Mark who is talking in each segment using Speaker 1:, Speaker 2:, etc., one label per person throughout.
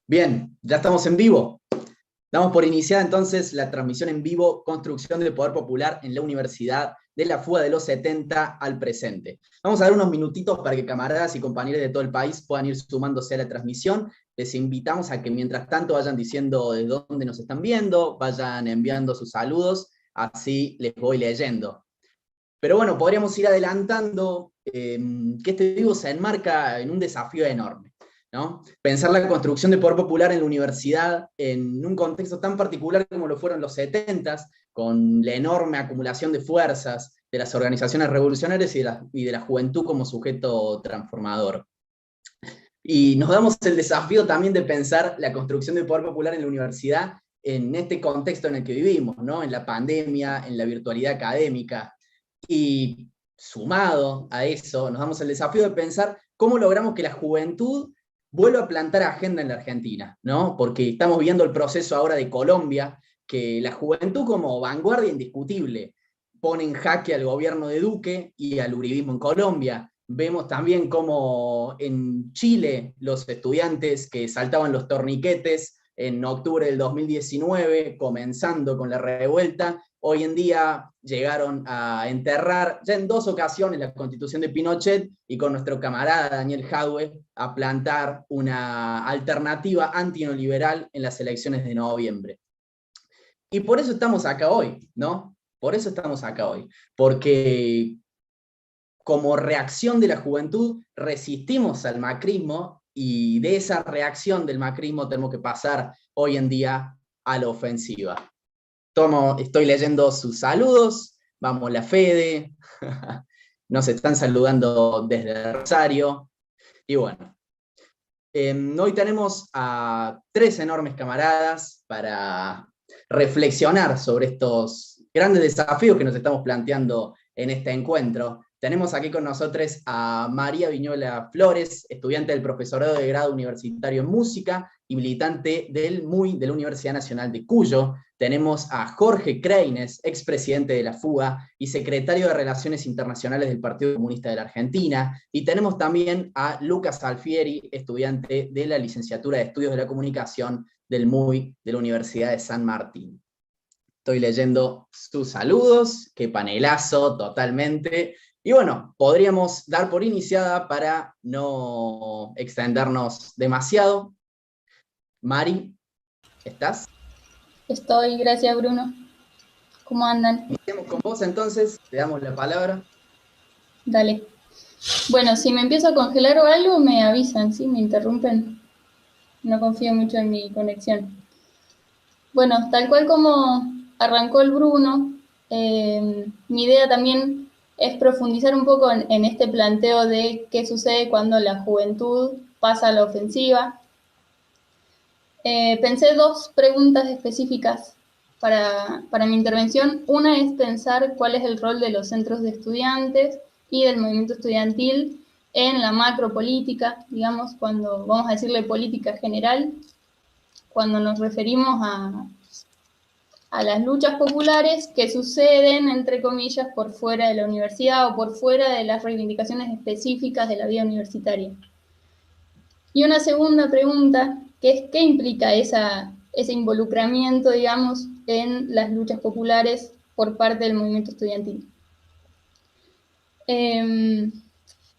Speaker 1: Bien, ya estamos en vivo. Damos por iniciada entonces la transmisión en vivo Construcción del Poder Popular en la Universidad, de la fuga de los 70 al presente. Vamos a dar unos minutitos para que camaradas y compañeros de todo el país puedan ir sumándose a la transmisión. Les invitamos a que mientras tanto vayan diciendo de dónde nos están viendo, vayan enviando sus saludos, así les voy leyendo. Pero bueno, podríamos ir adelantando que este vivo se enmarca en un desafío enorme, ¿no? Pensar la construcción de poder popular en la universidad en un contexto tan particular como lo fueron los 70s, con la enorme acumulación de fuerzas de las organizaciones revolucionarias y de la juventud como sujeto transformador. Y nos damos el desafío también de pensar la construcción de poder popular en la universidad en este contexto en el que vivimos, ¿no? En la pandemia, en la virtualidad académica. Y sumado a eso, nos damos el desafío de pensar cómo logramos que la juventud vuelva a plantar agenda en la Argentina, ¿no? Porque estamos viendo el proceso ahora de Colombia, que la juventud como vanguardia indiscutible pone en jaque al gobierno de Duque y al uribismo en Colombia. Vemos también cómo en Chile los estudiantes que saltaban los torniquetes en octubre del 2019, comenzando con la revuelta, hoy en día llegaron a enterrar ya en 2 ocasiones la constitución de Pinochet y con nuestro camarada Daniel Jadwe a plantar una alternativa antineoliberal en las elecciones de noviembre. Y por eso estamos acá hoy, ¿no? Por eso estamos acá hoy, porque como reacción de la juventud resistimos al macrismo y de esa reacción del macrismo tenemos que pasar hoy en día a la ofensiva. Estoy leyendo sus saludos, vamos la Fede, nos están saludando desde Rosario, y bueno. Hoy tenemos a 3 enormes camaradas para reflexionar sobre estos grandes desafíos que nos estamos planteando en este encuentro. Tenemos aquí con nosotros a María Viñola Flores, estudiante del profesorado de grado universitario en música y militante del MUI de la Universidad Nacional de Cuyo. Tenemos a Jorge Kreines, expresidente de la FUGA y secretario de Relaciones Internacionales del Partido Comunista de la Argentina. Y tenemos también a Lucas Alfieri, estudiante de la licenciatura de Estudios de la Comunicación del MUI de la Universidad de San Martín. Estoy leyendo sus saludos, qué panelazo totalmente. Y bueno, podríamos dar por iniciada para no extendernos demasiado. Mari, ¿estás?
Speaker 2: Estoy, gracias Bruno. ¿Cómo andan?
Speaker 1: Iniciamos con vos entonces, te damos la palabra.
Speaker 2: Dale. Bueno, si me empiezo a congelar o algo, me avisan, ¿sí? Me interrumpen. No confío mucho en mi conexión. Bueno, tal cual como arrancó el Bruno, mi idea también es profundizar un poco en este planteo de qué sucede cuando la juventud pasa a la ofensiva. Pensé 2 preguntas específicas para mi intervención. Una es pensar cuál es el rol de los centros de estudiantes y del movimiento estudiantil en la macropolítica, digamos, cuando vamos a decirle política general, cuando nos referimos a las luchas populares que suceden, entre comillas, por fuera de la universidad o por fuera de las reivindicaciones específicas de la vida universitaria. Y una segunda pregunta, que es ¿qué implica ese involucramiento, digamos, en las luchas populares por parte del movimiento estudiantil?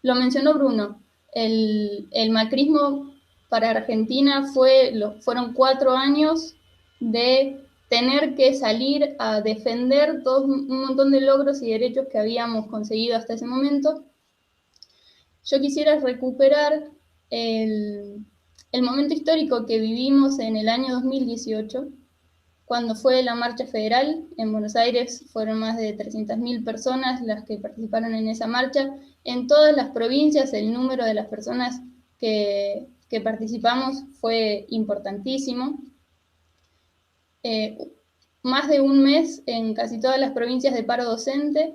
Speaker 2: Lo mencionó Bruno, el macrismo para Argentina fueron 4 años de tener que salir a defender un montón de logros y derechos que habíamos conseguido hasta ese momento. Yo quisiera recuperar el momento histórico que vivimos en el año 2018, cuando fue la marcha federal. En Buenos Aires fueron más de 300.000 personas las que participaron en esa marcha. En todas las provincias el número de las personas que participamos fue importantísimo. Más de un mes en casi todas las provincias de paro docente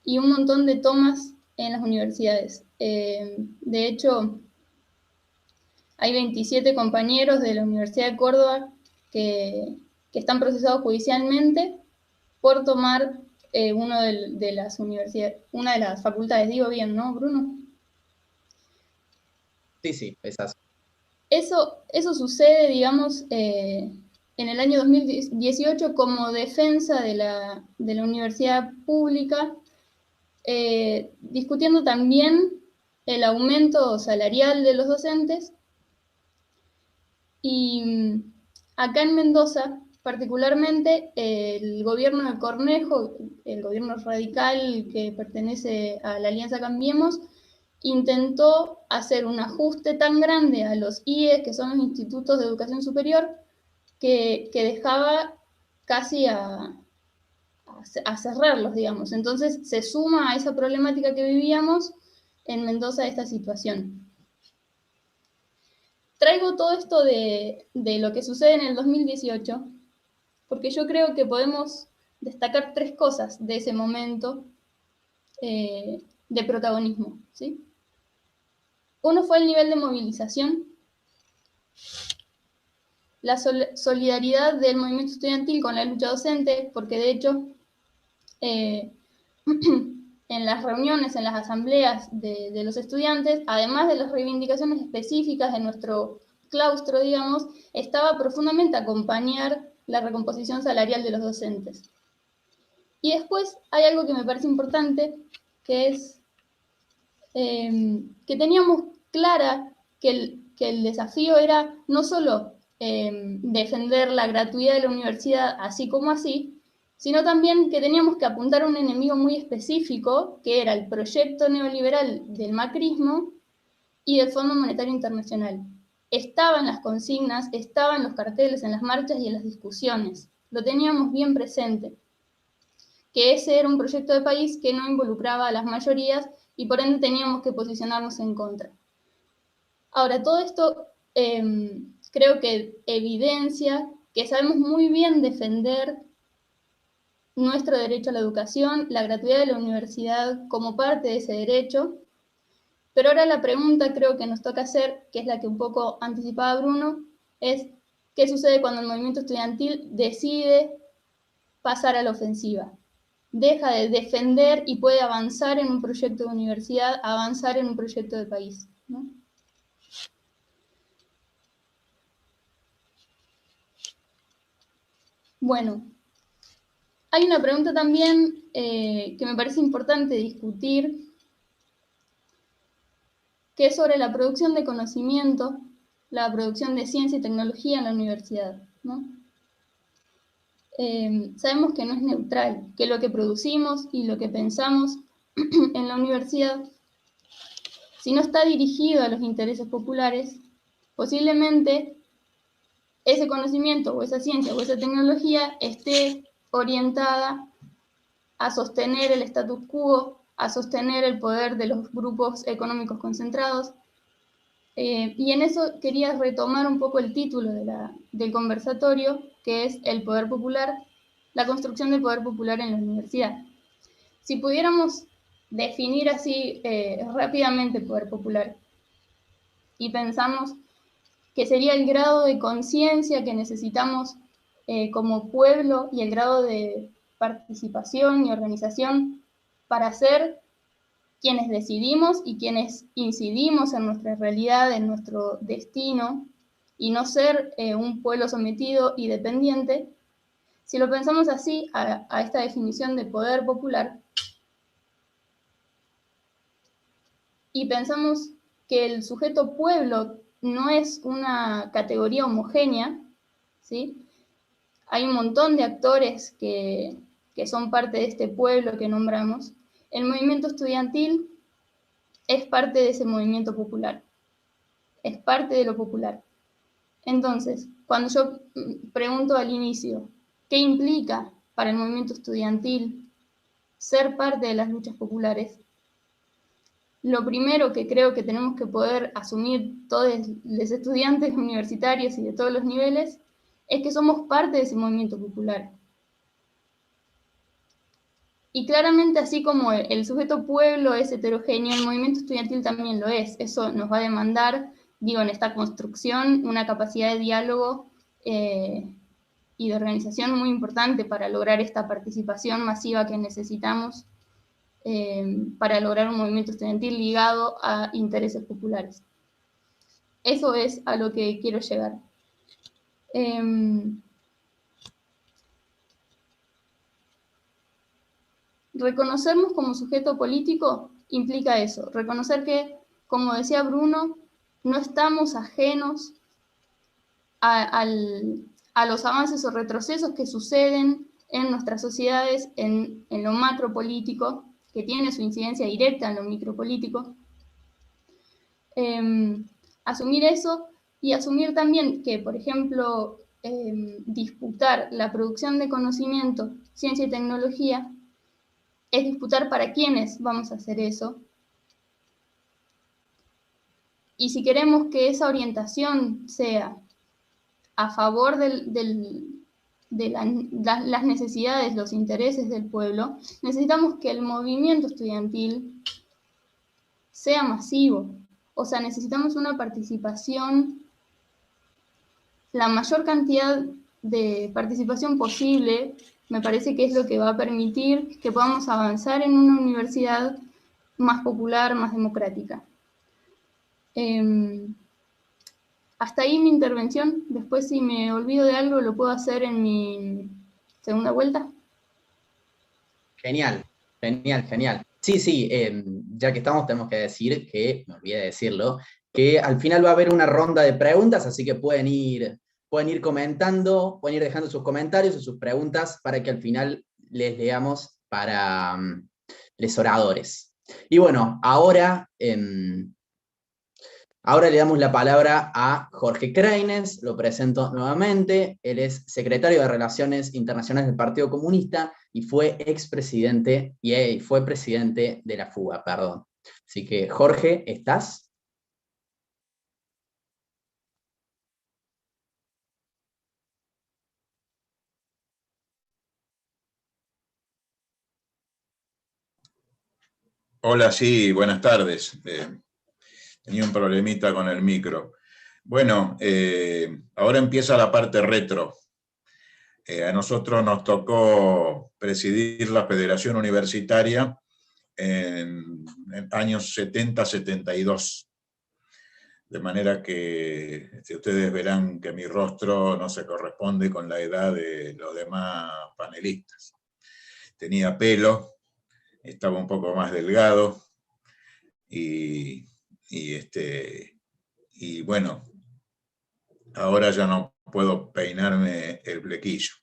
Speaker 2: y un montón de tomas en las universidades. De hecho, hay 27 compañeros de la Universidad de Córdoba que están procesados judicialmente por tomar una de las facultades. Digo bien, ¿no, Bruno?
Speaker 1: Sí, es así.
Speaker 2: Eso sucede, digamos, en el año 2018 como defensa de la universidad pública, discutiendo también el aumento salarial de los docentes. Y acá en Mendoza, particularmente, el gobierno de Cornejo, el gobierno radical que pertenece a la Alianza Cambiemos, intentó hacer un ajuste tan grande a los IES, que son los institutos de educación superior, que dejaba casi a cerrarlos, digamos. Entonces se suma a esa problemática que vivíamos en Mendoza esta situación. Traigo todo esto de lo que sucede en el 2018, porque yo creo que podemos destacar 3 cosas de ese momento de protagonismo, ¿sí? Uno fue el nivel de movilización, la solidaridad del movimiento estudiantil con la lucha docente, porque de hecho en las reuniones, en las asambleas de los estudiantes, además de las reivindicaciones específicas de nuestro claustro, digamos, estaba profundamente acompañar la recomposición salarial de los docentes. Y después hay algo que me parece importante, que es que teníamos clara que el desafío era no solo defender la gratuidad de la universidad así como así, sino también que teníamos que apuntar a un enemigo muy específico, que era el proyecto neoliberal del macrismo y del Fondo Monetario Internacional. Estaba en las consignas, estaba en los carteles, en las marchas y en las discusiones. Lo teníamos bien presente, que ese era un proyecto de país que no involucraba a las mayorías y por ende teníamos que posicionarnos en contra. Ahora, todo esto creo que evidencia que sabemos muy bien defender nuestro derecho a la educación, la gratuidad de la universidad como parte de ese derecho, pero ahora la pregunta creo que nos toca hacer, que es la que un poco anticipaba Bruno, es ¿qué sucede cuando el movimiento estudiantil decide pasar a la ofensiva? Deja de defender y puede avanzar en un proyecto de universidad, avanzar en un proyecto de país, ¿no? Bueno, hay una pregunta también que me parece importante discutir, que es sobre la producción de conocimiento, la producción de ciencia y tecnología en la universidad, ¿no? Sabemos que no es neutral, que lo que producimos y lo que pensamos en la universidad, si no está dirigido a los intereses populares, posiblemente ese conocimiento o esa ciencia o esa tecnología esté orientada a sostener el status quo, a sostener el poder de los grupos económicos concentrados. Y en eso quería retomar un poco el título del conversatorio, que es El poder popular, la construcción del poder popular en la universidad. Si pudiéramos definir así rápidamente el poder popular y pensamos que sería el grado de conciencia que necesitamos como pueblo y el grado de participación y organización para ser quienes decidimos y quienes incidimos en nuestra realidad, en nuestro destino, y no ser un pueblo sometido y dependiente. Si lo pensamos así, a esta definición de poder popular, y pensamos que el sujeto pueblo no es una categoría homogénea, ¿sí? Hay un montón de actores que son parte de este pueblo que nombramos. El movimiento estudiantil es parte de ese movimiento popular, es parte de lo popular. Entonces, cuando yo pregunto al inicio, ¿qué implica para el movimiento estudiantil ser parte de las luchas populares? Lo primero que creo que tenemos que poder asumir todos los estudiantes universitarios y de todos los niveles es que somos parte de ese movimiento popular. Y claramente, así como el sujeto pueblo es heterogéneo, el movimiento estudiantil también lo es. Eso nos va a demandar, digo, en esta construcción, una capacidad de diálogo y de organización muy importante para lograr esta participación masiva que necesitamos para lograr un movimiento estudiantil ligado a intereses populares. Eso es a lo que quiero llegar. Reconocernos como sujeto político implica eso, reconocer que, como decía Bruno, no estamos ajenos a los avances o retrocesos que suceden en nuestras sociedades, en lo macropolítico, que tiene su incidencia directa en lo micropolítico. Asumir eso y asumir también que, por ejemplo, disputar la producción de conocimiento, ciencia y tecnología, es disputar para quiénes vamos a hacer eso. Y si queremos que esa orientación sea a favor de las necesidades, los intereses del pueblo, necesitamos que el movimiento estudiantil sea masivo. O sea, necesitamos una participación, la mayor cantidad de participación posible, me parece que es lo que va a permitir que podamos avanzar en una universidad más popular, más democrática. Hasta ahí mi intervención. Después, si me olvido de algo, lo puedo hacer en mi segunda vuelta.
Speaker 1: Genial, genial, genial. Sí, sí, ya que estamos, tenemos que decir que, me olvidé de decirlo, que al final va a haber una ronda de preguntas, así que pueden ir comentando, pueden ir dejando sus comentarios o sus preguntas para que al final les leamos para los oradores. Y bueno, ahora le damos la palabra a Jorge Kreines, lo presento nuevamente. Él es secretario de Relaciones Internacionales del Partido Comunista y fue expresidente, y fue presidente de la FUBA, perdón. Así que, Jorge, ¿estás?
Speaker 3: Hola, sí, buenas tardes. Tenía un problemita con el micro. Bueno, ahora empieza la parte retro. A nosotros nos tocó presidir la Federación Universitaria en años 70-72. De manera que ustedes verán que mi rostro no se corresponde con la edad de los demás panelistas. Tenía pelo, estaba un poco más delgado y bueno, ahora ya no puedo peinarme el flequillo,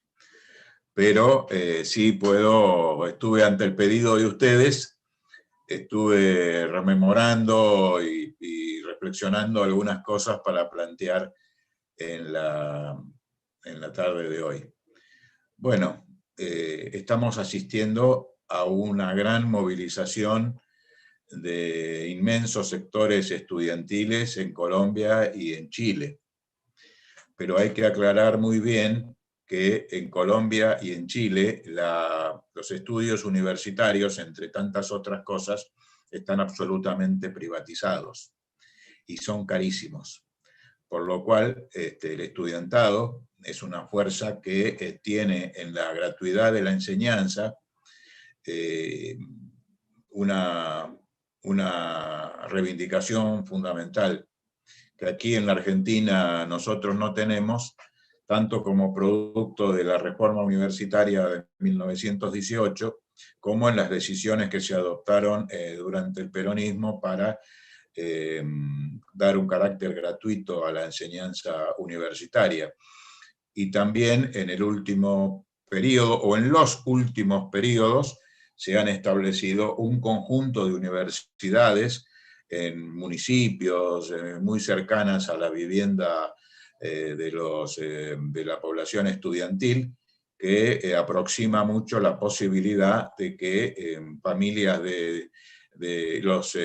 Speaker 3: pero sí estuve ante el pedido de ustedes, estuve rememorando y reflexionando algunas cosas para plantear en la tarde de hoy. Bueno, estamos asistiendo a una gran movilización de inmensos sectores estudiantiles en Colombia y en Chile. Pero hay que aclarar muy bien que en Colombia y en Chile los estudios universitarios, entre tantas otras cosas, están absolutamente privatizados y son carísimos. Por lo cual, el estudiantado es una fuerza que tiene en la gratuidad de la enseñanza una reivindicación fundamental que aquí en la Argentina nosotros no tenemos, tanto como producto de la reforma universitaria de 1918, como en las decisiones que se adoptaron durante el peronismo para dar un carácter gratuito a la enseñanza universitaria. Y también en el último periodo, o en los últimos periodos, se han establecido un conjunto de universidades en municipios muy cercanas a la vivienda de la población estudiantil, que aproxima mucho la posibilidad de que familias de los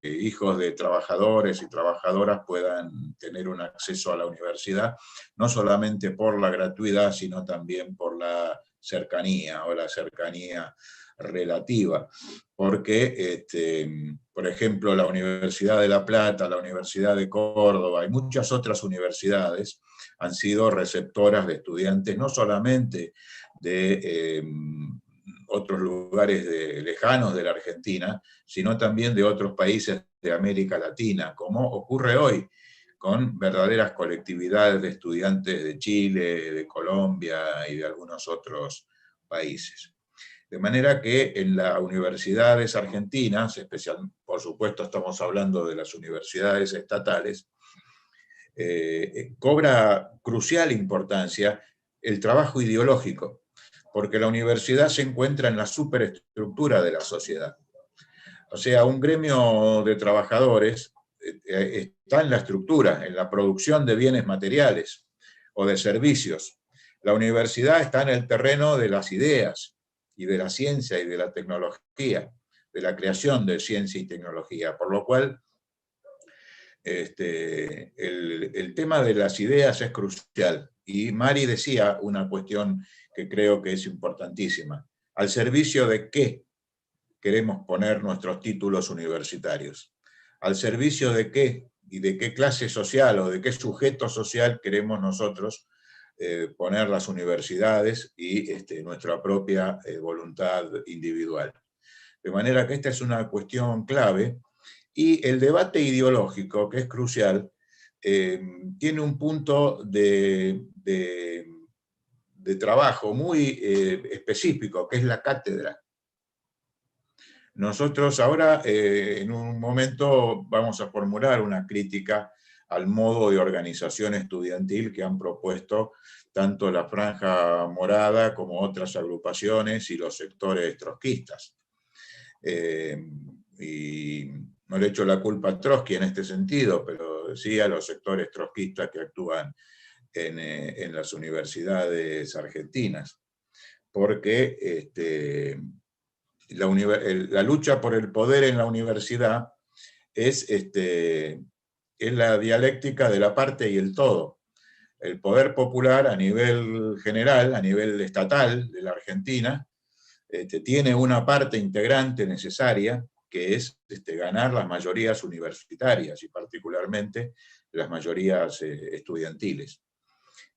Speaker 3: hijos de trabajadores y trabajadoras puedan tener un acceso a la universidad, no solamente por la gratuidad, sino también por la cercanía o la cercanía relativa, porque, por ejemplo, la Universidad de La Plata, la Universidad de Córdoba y muchas otras universidades han sido receptoras de estudiantes no solamente de otros lugares lejanos de la Argentina, sino también de otros países de América Latina, como ocurre hoy con verdaderas colectividades de estudiantes de Chile, de Colombia y de algunos otros países. De manera que en las universidades argentinas, por supuesto estamos hablando de las universidades estatales, cobra crucial importancia el trabajo ideológico, porque la universidad se encuentra en la superestructura de la sociedad. O sea, un gremio de trabajadores está en la estructura, en la producción de bienes materiales o de servicios. La universidad está en el terreno de las ideas y de la ciencia y de la tecnología, de la creación de ciencia y tecnología, por lo cual el tema de las ideas es crucial. Y Mari decía una cuestión que creo que es importantísima. ¿Al servicio de qué queremos poner nuestros títulos universitarios? ¿Al servicio de qué y de qué clase social o de qué sujeto social queremos nosotros poner las universidades y nuestra propia voluntad individual? De manera que esta es una cuestión clave, y el debate ideológico, que es crucial, tiene un punto de trabajo muy específico, que es la cátedra. Nosotros ahora, en un momento, vamos a formular una crítica al modo de organización estudiantil que han propuesto tanto la Franja Morada como otras agrupaciones y los sectores trotskistas. Y no le echo la culpa a Trotsky en este sentido, pero sí a los sectores trotskistas que actúan en las universidades argentinas, porque la lucha por el poder en la universidad es la dialéctica de la parte y el todo. El poder popular a nivel general, a nivel estatal de la Argentina, tiene una parte integrante necesaria, que es ganar las mayorías universitarias y particularmente las mayorías estudiantiles,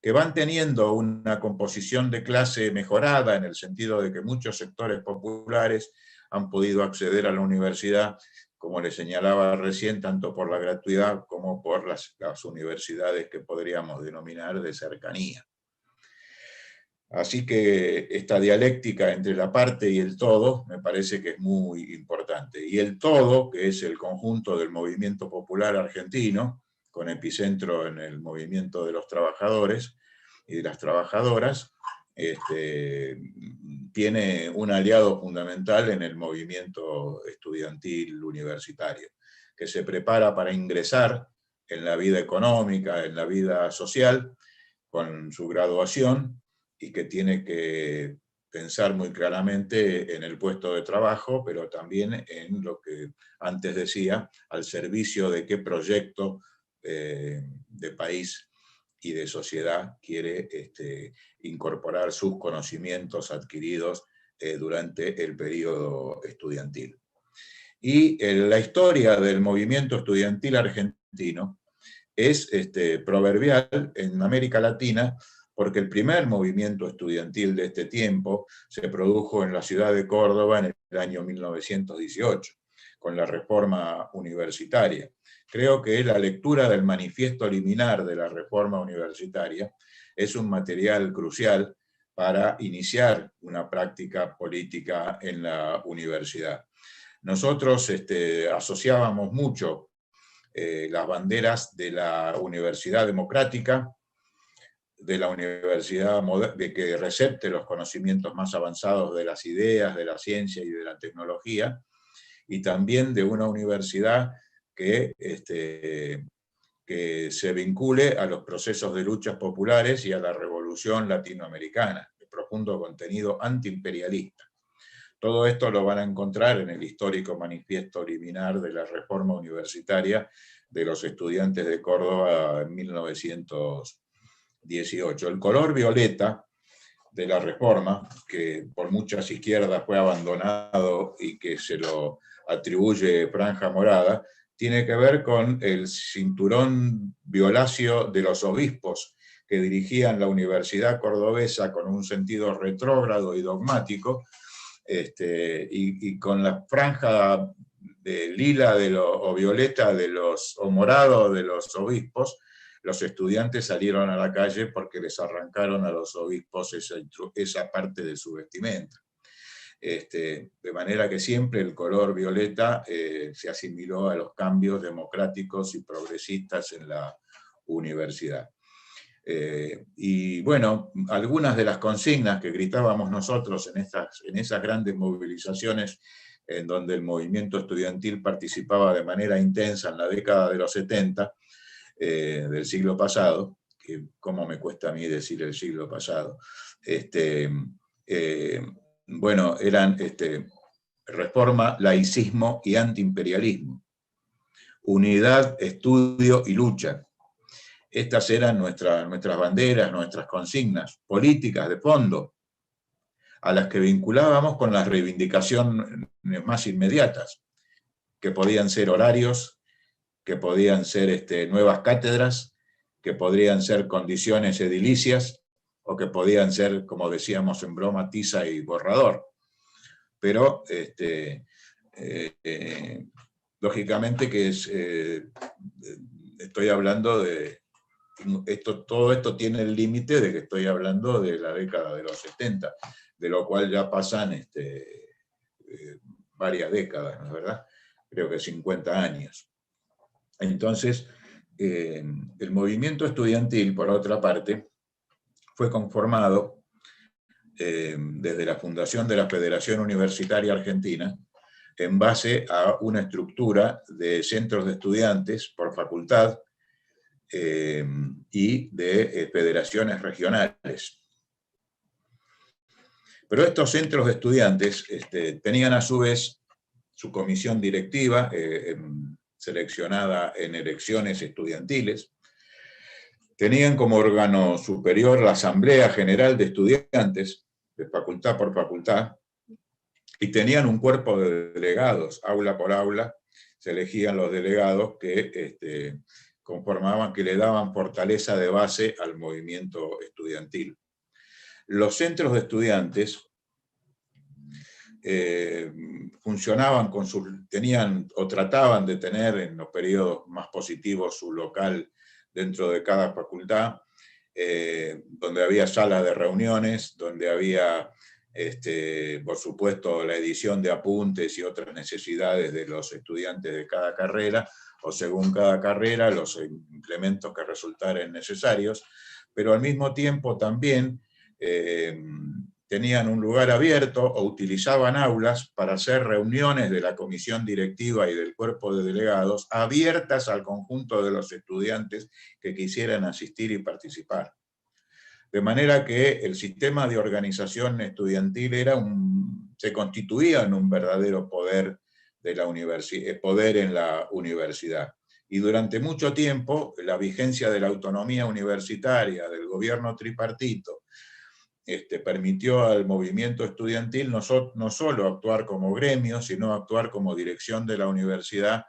Speaker 3: que van teniendo una composición de clase mejorada en el sentido de que muchos sectores populares han podido acceder a la universidad, como les señalaba recién, tanto por la gratuidad como por las universidades que podríamos denominar de cercanía. Así que esta dialéctica entre la parte y el todo me parece que es muy importante. Y el todo, que es el conjunto del movimiento popular argentino, con epicentro en el movimiento de los trabajadores y de las trabajadoras, tiene un aliado fundamental en el movimiento estudiantil universitario, que se prepara para ingresar en la vida económica, en la vida social, con su graduación, y que tiene que pensar muy claramente en el puesto de trabajo, pero también en lo que antes decía, al servicio de qué proyecto de país y de sociedad quiere incorporar sus conocimientos adquiridos durante el periodo estudiantil. Y la historia del movimiento estudiantil argentino es proverbial en América Latina, porque el primer movimiento estudiantil de este tiempo se produjo en la ciudad de Córdoba en el año 1918, con la reforma universitaria. Creo que la lectura del manifiesto liminar de la reforma universitaria es un material crucial para iniciar una práctica política en la universidad. Nosotros asociábamos mucho las banderas de la Universidad Democrática, de la universidad de que recepte los conocimientos más avanzados de las ideas, de la ciencia y de la tecnología, y también de una universidad que se vincule a los procesos de luchas populares y a la revolución latinoamericana, de profundo contenido antiimperialista. Todo esto lo van a encontrar en el histórico manifiesto liminar de la reforma universitaria de los estudiantes de Córdoba en 1918. El color violeta de la reforma, que por muchas izquierdas fue abandonado y que se lo atribuye Franja Morada, tiene que ver con el cinturón violáceo de los obispos que dirigían la Universidad Cordobesa con un sentido retrógrado y dogmático, y con la franja lila o violeta o morado de los obispos, los estudiantes salieron a la calle porque les arrancaron a los obispos esa parte de su vestimenta. De manera que siempre el color violeta se asimiló a los cambios democráticos y progresistas en la universidad. Y bueno, algunas de las consignas que gritábamos nosotros en esas grandes movilizaciones en donde el movimiento estudiantil participaba de manera intensa en la década de los 70 del siglo pasado, que cómo me cuesta a mí decir el siglo pasado, bueno, eran reforma, laicismo y antiimperialismo, unidad, estudio y lucha. Estas eran nuestras banderas, nuestras consignas políticas de fondo, a las que vinculábamos con las reivindicaciones más inmediatas, que podían ser horarios, que podían ser nuevas cátedras, que podrían ser condiciones edilicias, o que podían ser, como decíamos en broma, tiza y borrador. Pero, lógicamente que estoy hablando de... todo esto tiene el límite de que estoy hablando de la década de los 70, de lo cual ya pasan varias décadas, ¿no es verdad? Creo que 50 años. Entonces, el movimiento estudiantil, por otra parte, fue conformado desde la fundación de la Federación Universitaria Argentina en base a una estructura de centros de estudiantes por facultad, y de federaciones regionales. Pero estos centros de estudiantes tenían a su vez su comisión directiva, seleccionada en elecciones estudiantiles, tenían como órgano superior la Asamblea General de Estudiantes, de facultad por facultad, y tenían un cuerpo de delegados, aula por aula, se elegían los delegados que conformaban, que le daban fortaleza de base al movimiento estudiantil. Los centros de estudiantes funcionaban tenían o trataban de tener en los periodos más positivos su local dentro de cada facultad, donde había salas de reuniones, donde había, por supuesto, la edición de apuntes y otras necesidades de los estudiantes de cada carrera, o según cada carrera, los implementos que resultaran necesarios, pero al mismo tiempo también tenían un lugar abierto o utilizaban aulas para hacer reuniones de la comisión directiva y del cuerpo de delegados abiertas al conjunto de los estudiantes que quisieran asistir y participar. De manera que el sistema de organización estudiantil se constituía en un verdadero poder poder en la universidad. Y durante mucho tiempo, la vigencia de la autonomía universitaria, del gobierno tripartito, permitió al movimiento estudiantil no solo actuar como gremio, sino actuar como dirección de la universidad,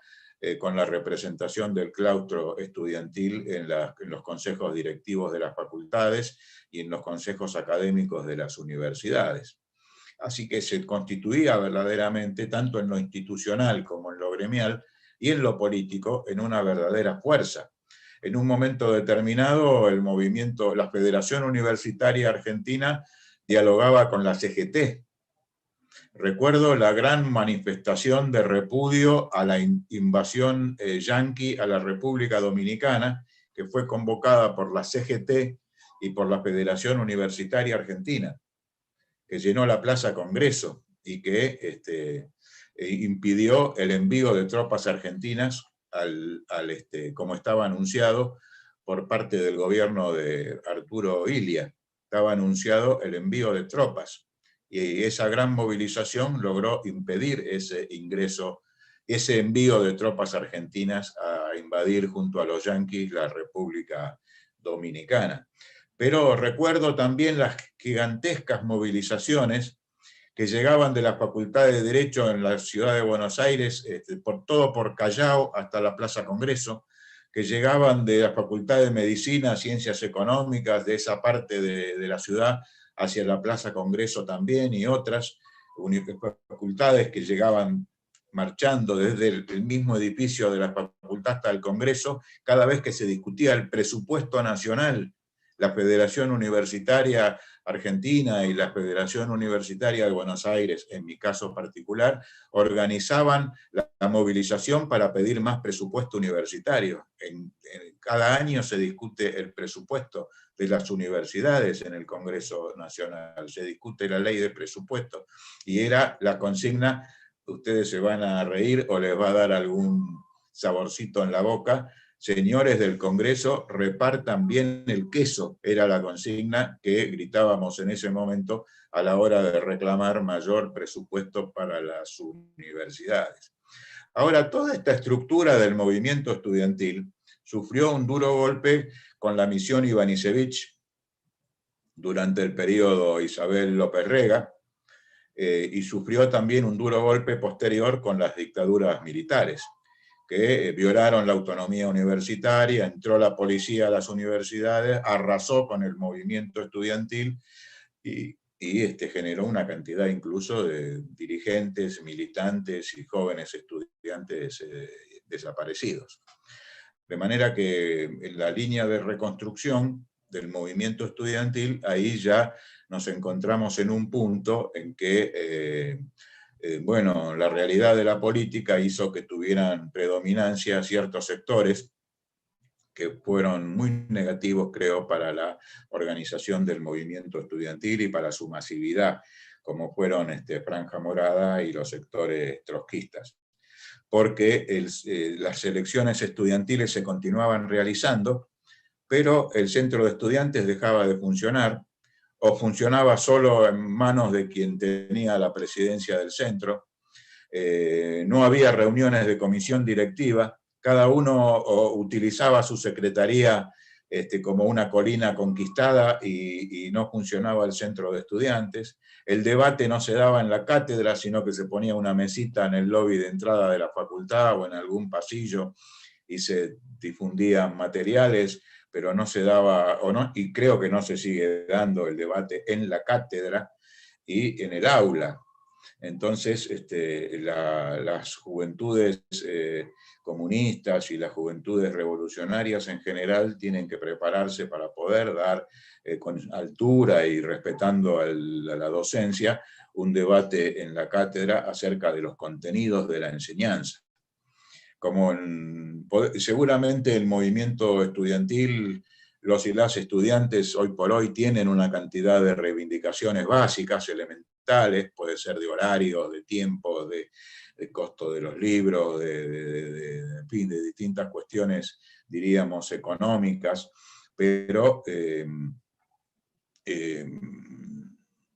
Speaker 3: con la representación del claustro estudiantil en los consejos directivos de las facultades y en los consejos académicos de las universidades. Así que se constituía verdaderamente, tanto en lo institucional como en lo gremial y en lo político, en una verdadera fuerza. En un momento determinado, la Federación Universitaria Argentina dialogaba con la CGT. Recuerdo la gran manifestación de repudio a la invasión yanqui a la República Dominicana, que fue convocada por la CGT y por la Federación Universitaria Argentina, que llenó la Plaza Congreso y que impidió el envío de tropas argentinas como estaba anunciado por parte del gobierno de Arturo Illia. Estaba anunciado el envío de tropas, y esa gran movilización logró impedir ese ingreso, ese envío de tropas argentinas a invadir junto a los yanquis la República Dominicana. Pero recuerdo también las gigantescas movilizaciones que llegaban de la Facultad de Derecho en la ciudad de Buenos Aires, todo por Callao hasta la Plaza Congreso, que llegaban de la Facultad de Medicina, Ciencias Económicas, de esa parte de la ciudad, hacia la Plaza Congreso también, y otras facultades que llegaban marchando desde el mismo edificio de la facultad hasta el Congreso, cada vez que se discutía el presupuesto nacional, la Federación Universitaria Argentina y la Federación Universitaria de Buenos Aires, en mi caso particular, organizaban la movilización para pedir más presupuesto universitario. Cada año se discute el presupuesto de las universidades en el Congreso Nacional, se discute la ley de presupuesto, y era la consigna, ustedes se van a reír o les va a dar algún saborcito en la boca: señores del Congreso, repartan bien el queso, era la consigna que gritábamos en ese momento a la hora de reclamar mayor presupuesto para las universidades. Ahora, toda esta estructura del movimiento estudiantil sufrió un duro golpe con la misión Ivanišević durante el periodo Isabel López Rega, y sufrió también un duro golpe posterior con las dictaduras militares, que violaron la autonomía universitaria, entró la policía a las universidades, arrasó con el movimiento estudiantil y generó una cantidad incluso de dirigentes, militantes y jóvenes estudiantes desaparecidos. De manera que en la línea de reconstrucción del movimiento estudiantil, ahí ya nos encontramos en un punto en que bueno, la realidad de la política hizo que tuvieran predominancia ciertos sectores que fueron muy negativos, creo, para la organización del movimiento estudiantil y para su masividad, como fueron Franja Morada y los sectores trotskistas. Porque las elecciones estudiantiles se continuaban realizando, pero el centro de estudiantes dejaba de funcionar, o funcionaba solo en manos de quien tenía la presidencia del centro. No había reuniones de comisión directiva, cada uno utilizaba su secretaría como una colina conquistada y no funcionaba el centro de estudiantes. El debate no se daba en la cátedra, sino que se ponía una mesita en el lobby de entrada de la facultad o en algún pasillo y se difundían materiales, pero no se daba, y creo que no se sigue dando el debate en la cátedra y en el aula. Entonces, las juventudes comunistas y las juventudes revolucionarias en general tienen que prepararse para poder dar con altura y respetando a la docencia un debate en la cátedra acerca de los contenidos de la enseñanza. Seguramente el movimiento estudiantil, los y las estudiantes hoy por hoy tienen una cantidad de reivindicaciones básicas, elementales, puede ser de horario, de tiempo, de costo de los libros, en fin, de distintas cuestiones, diríamos, económicas, pero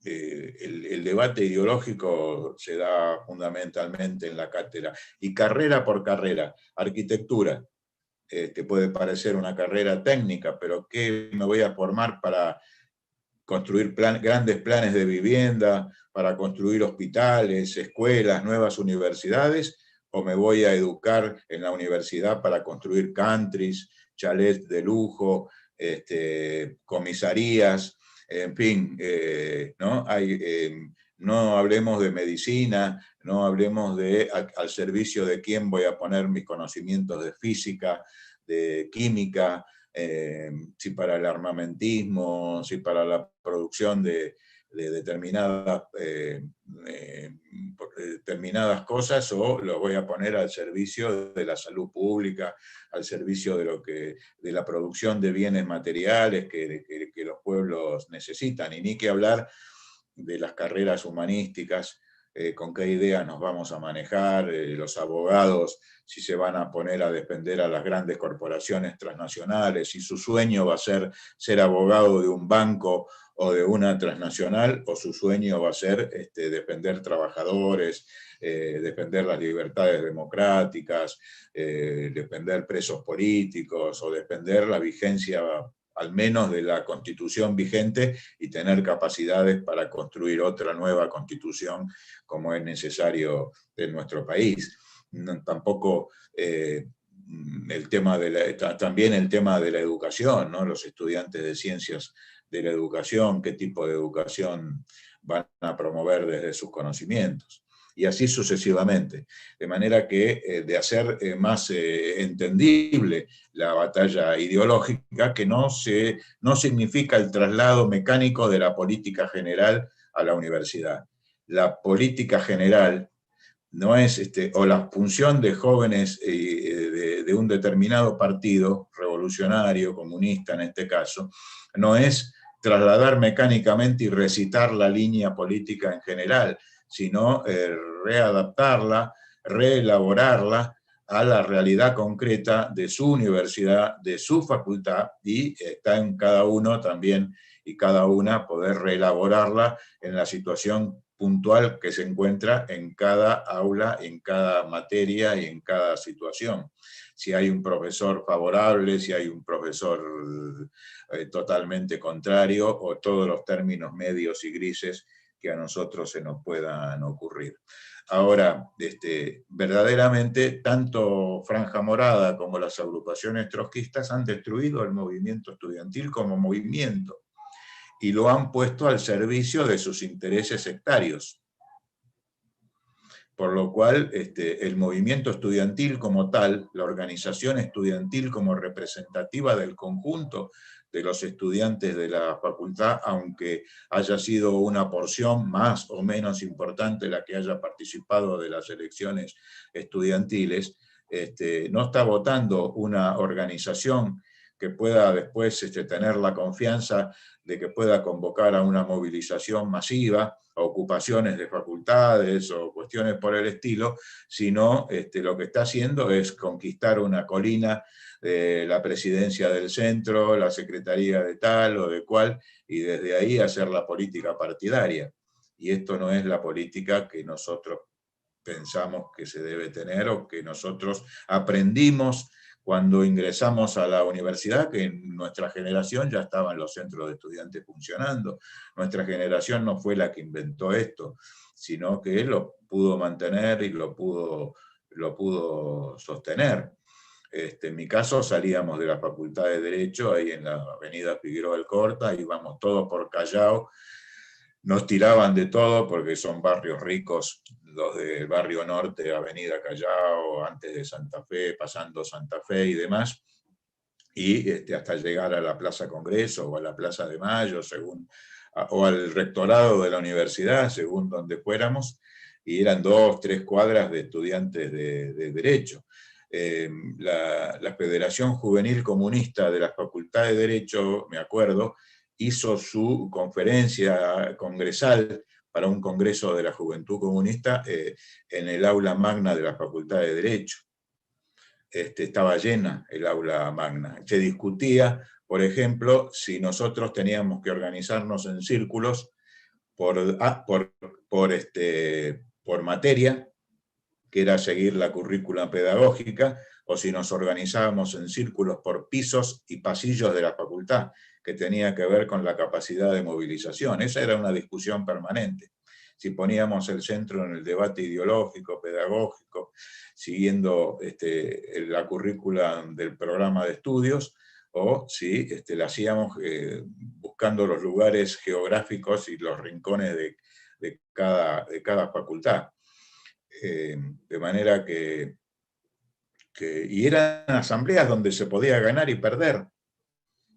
Speaker 3: el debate ideológico se da fundamentalmente en la cátedra, y carrera por carrera. Arquitectura, puede parecer una carrera técnica, pero ¿qué me voy a formar para construir grandes planes de vivienda, para construir hospitales, escuelas, nuevas universidades? ¿O me voy a educar en la universidad para construir countries, chalets de lujo, comisarías? En fin, no hablemos de medicina, no hablemos de al servicio de quién voy a poner mis conocimientos de física, de química, si para el armamentismo, si para la producción de determinadas cosas, o los voy a poner al servicio de la salud pública, al servicio de la producción de bienes materiales que los pueblos necesitan. Y ni que hablar de las carreras humanísticas, con qué ideas nos vamos a manejar, los abogados, si se van a poner a defender a las grandes corporaciones transnacionales, si su sueño va a ser abogado de un banco o de una transnacional, o su sueño va a ser defender trabajadores, defender las libertades democráticas, defender presos políticos, o defender la vigencia al menos de la Constitución vigente, y tener capacidades para construir otra nueva Constitución como es necesario en nuestro país. Tampoco también el tema de la educación, ¿no? Los estudiantes de ciencias de la educación, qué tipo de educación van a promover desde sus conocimientos. y así sucesivamente. De manera que de hacer más entendible la batalla ideológica, que no significa el traslado mecánico de la política general a la universidad. La política general no es, o la función de jóvenes de un determinado partido, revolucionario, comunista en este caso, no es trasladar mecánicamente y recitar la línea política en general, sino readaptarla, reelaborarla a la realidad concreta de su universidad, de su facultad, y está en cada uno también y cada una poder reelaborarla en la situación puntual que se encuentra en cada aula, en cada materia y en cada situación. Si hay un profesor favorable, si hay un profesor totalmente contrario, o todos los términos medios y grises que a nosotros se nos puedan ocurrir. Ahora, verdaderamente, tanto Franja Morada como las agrupaciones trotskistas han destruido el movimiento estudiantil como movimiento, y lo han puesto al servicio de sus intereses sectarios. Por lo cual, el movimiento estudiantil como tal, la organización estudiantil como representativa del conjunto de los estudiantes de la facultad, aunque haya sido una porción más o menos importante la que haya participado de las elecciones estudiantiles, no está votando una organización que pueda después tener la confianza de que pueda convocar a una movilización masiva, a ocupaciones de facultades o cuestiones por el estilo, sino lo que está haciendo es conquistar una colina de la presidencia del centro, la secretaría de tal o de cual, y desde ahí hacer la política partidaria. Y esto no es la política que nosotros pensamos que se debe tener o que nosotros aprendimos cuando ingresamos a la universidad, que en nuestra generación ya estaban los centros de estudiantes funcionando. Nuestra generación no fue la que inventó esto, sino que lo pudo mantener y lo pudo sostener. En mi caso salíamos de la Facultad de Derecho, ahí en la avenida Figueroa Alcorta, íbamos todos por Callao, nos tiraban de todo porque son barrios ricos, los del barrio norte, avenida Callao, antes de Santa Fe, pasando Santa Fe y demás, y hasta llegar a la Plaza Congreso o a la Plaza de Mayo, o al rectorado de la universidad, según donde fuéramos, y eran 2, 3 cuadras de estudiantes de Derecho. La Federación Juvenil Comunista de la Facultad de Derecho, me acuerdo, hizo su conferencia congresal para un congreso de la Juventud Comunista en el aula magna de la Facultad de Derecho. Estaba llena el aula magna. Se discutía, por ejemplo, si nosotros teníamos que organizarnos en círculos por materia, que era seguir la currícula pedagógica, o si nos organizábamos en círculos por pisos y pasillos de la facultad, que tenía que ver con la capacidad de movilización. Esa era una discusión permanente. Si poníamos el centro en el debate ideológico, pedagógico, siguiendo la currícula del programa de estudios, o si la hacíamos buscando los lugares geográficos y los rincones de cada facultad. De manera que y eran asambleas donde se podía ganar y perder,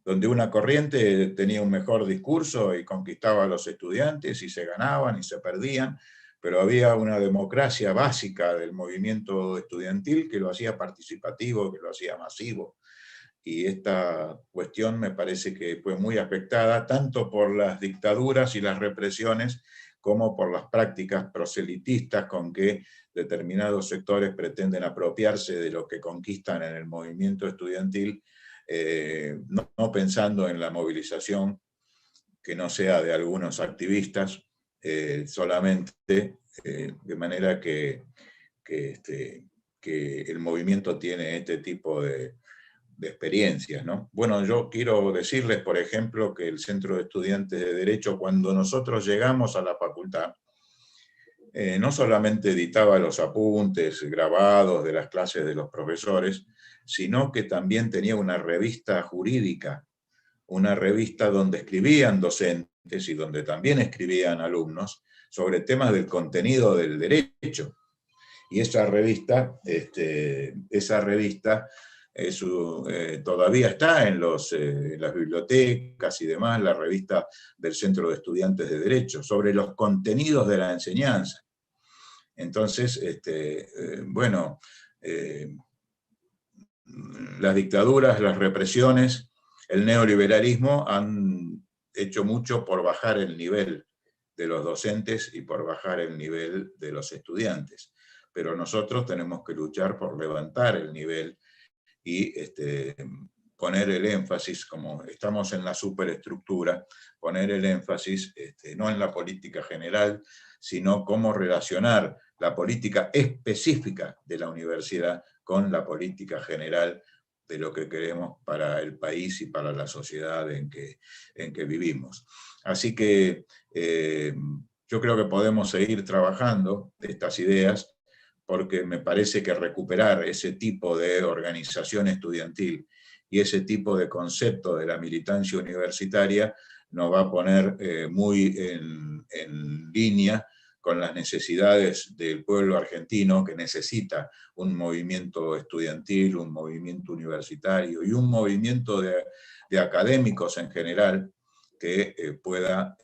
Speaker 3: donde una corriente tenía un mejor discurso y conquistaba a los estudiantes, y se ganaban y se perdían, pero había una democracia básica del movimiento estudiantil que lo hacía participativo, que lo hacía masivo. Y esta cuestión me parece que fue muy afectada tanto por las dictaduras y las represiones, como por las prácticas proselitistas con que determinados sectores pretenden apropiarse de lo que conquistan en el movimiento estudiantil, no pensando en la movilización que no sea de algunos activistas solamente, de manera que el movimiento tiene este tipo de experiencias, ¿no? Bueno, yo quiero decirles, por ejemplo, que el Centro de Estudiantes de Derecho, cuando nosotros llegamos a la facultad, no solamente editaba los apuntes grabados de las clases de los profesores, sino que también tenía una revista jurídica una revista donde escribían docentes y donde también escribían alumnos sobre temas del contenido del derecho. Y esa revista todavía está en las bibliotecas y demás, la revista del Centro de Estudiantes de Derecho, sobre los contenidos de la enseñanza. Entonces, las dictaduras, las represiones, el neoliberalismo han hecho mucho por bajar el nivel de los docentes y por bajar el nivel de los estudiantes. Pero nosotros tenemos que luchar por levantar el nivel y poner el énfasis, como estamos en la superestructura, poner el énfasis no en la política general, sino cómo relacionar la política específica de la universidad con la política general de lo que queremos para el país y para la sociedad en que vivimos. Así que yo creo que podemos seguir trabajando estas ideas, porque me parece que recuperar ese tipo de organización estudiantil y ese tipo de concepto de la militancia universitaria nos va a poner muy en línea con las necesidades del pueblo argentino, que necesita un movimiento estudiantil, un movimiento universitario y un movimiento de académicos en general que pueda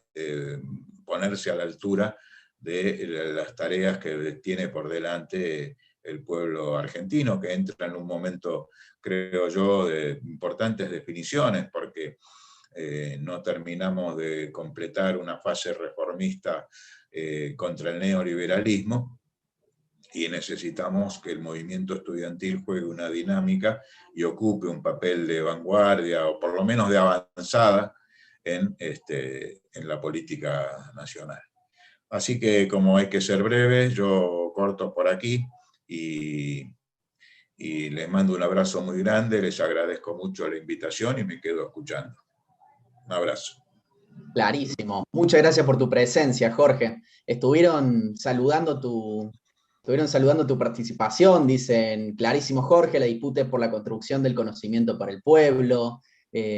Speaker 3: ponerse a la altura de las tareas que tiene por delante el pueblo argentino, que entra en un momento, creo yo, de importantes definiciones, porque no terminamos de completar una fase reformista contra el neoliberalismo, y necesitamos que el movimiento estudiantil juegue una dinámica y ocupe un papel de vanguardia, o por lo menos de avanzada, en la política nacional. Así que, como hay que ser breve, yo corto por aquí y les mando un abrazo muy grande, les agradezco mucho la invitación y me quedo escuchando. Un abrazo.
Speaker 1: Clarísimo. Muchas gracias por tu presencia, Jorge. Estuvieron saludando tu participación, dicen, clarísimo Jorge, la disputa es por la construcción del conocimiento para el pueblo.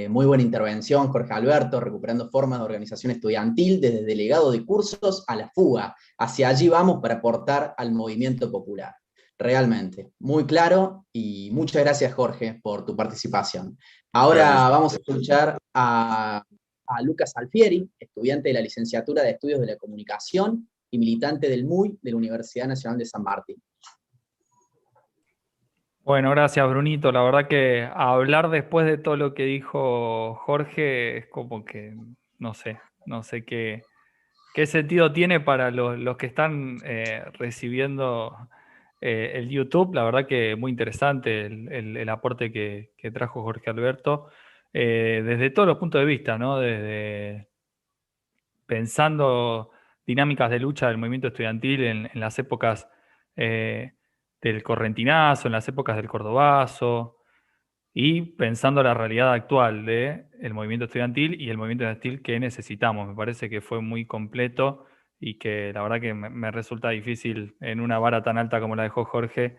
Speaker 1: Muy buena intervención, Jorge Alberto, recuperando formas de organización estudiantil desde delegado de cursos a la fuga. Hacia allí vamos para aportar al movimiento popular. Realmente, muy claro, y muchas gracias, Jorge, por tu participación. Ahora vamos a escuchar a Lucas Alfieri, estudiante de la licenciatura de Estudios de la Comunicación y militante del MUI de la Universidad Nacional de San Martín.
Speaker 4: Bueno, gracias, Brunito. La verdad que hablar después de todo lo que dijo Jorge es como que no sé qué sentido tiene para los que están recibiendo el YouTube. La verdad que muy interesante el aporte que trajo Jorge Alberto, desde todos los puntos de vista, ¿no? Desde pensando dinámicas de lucha del movimiento estudiantil en las épocas del correntinazo, en las épocas del cordobazo, y pensando la realidad actual del movimiento estudiantil y el movimiento estudiantil que necesitamos. Me parece que fue muy completo y que la verdad que me resulta difícil en una vara tan alta como la dejó Jorge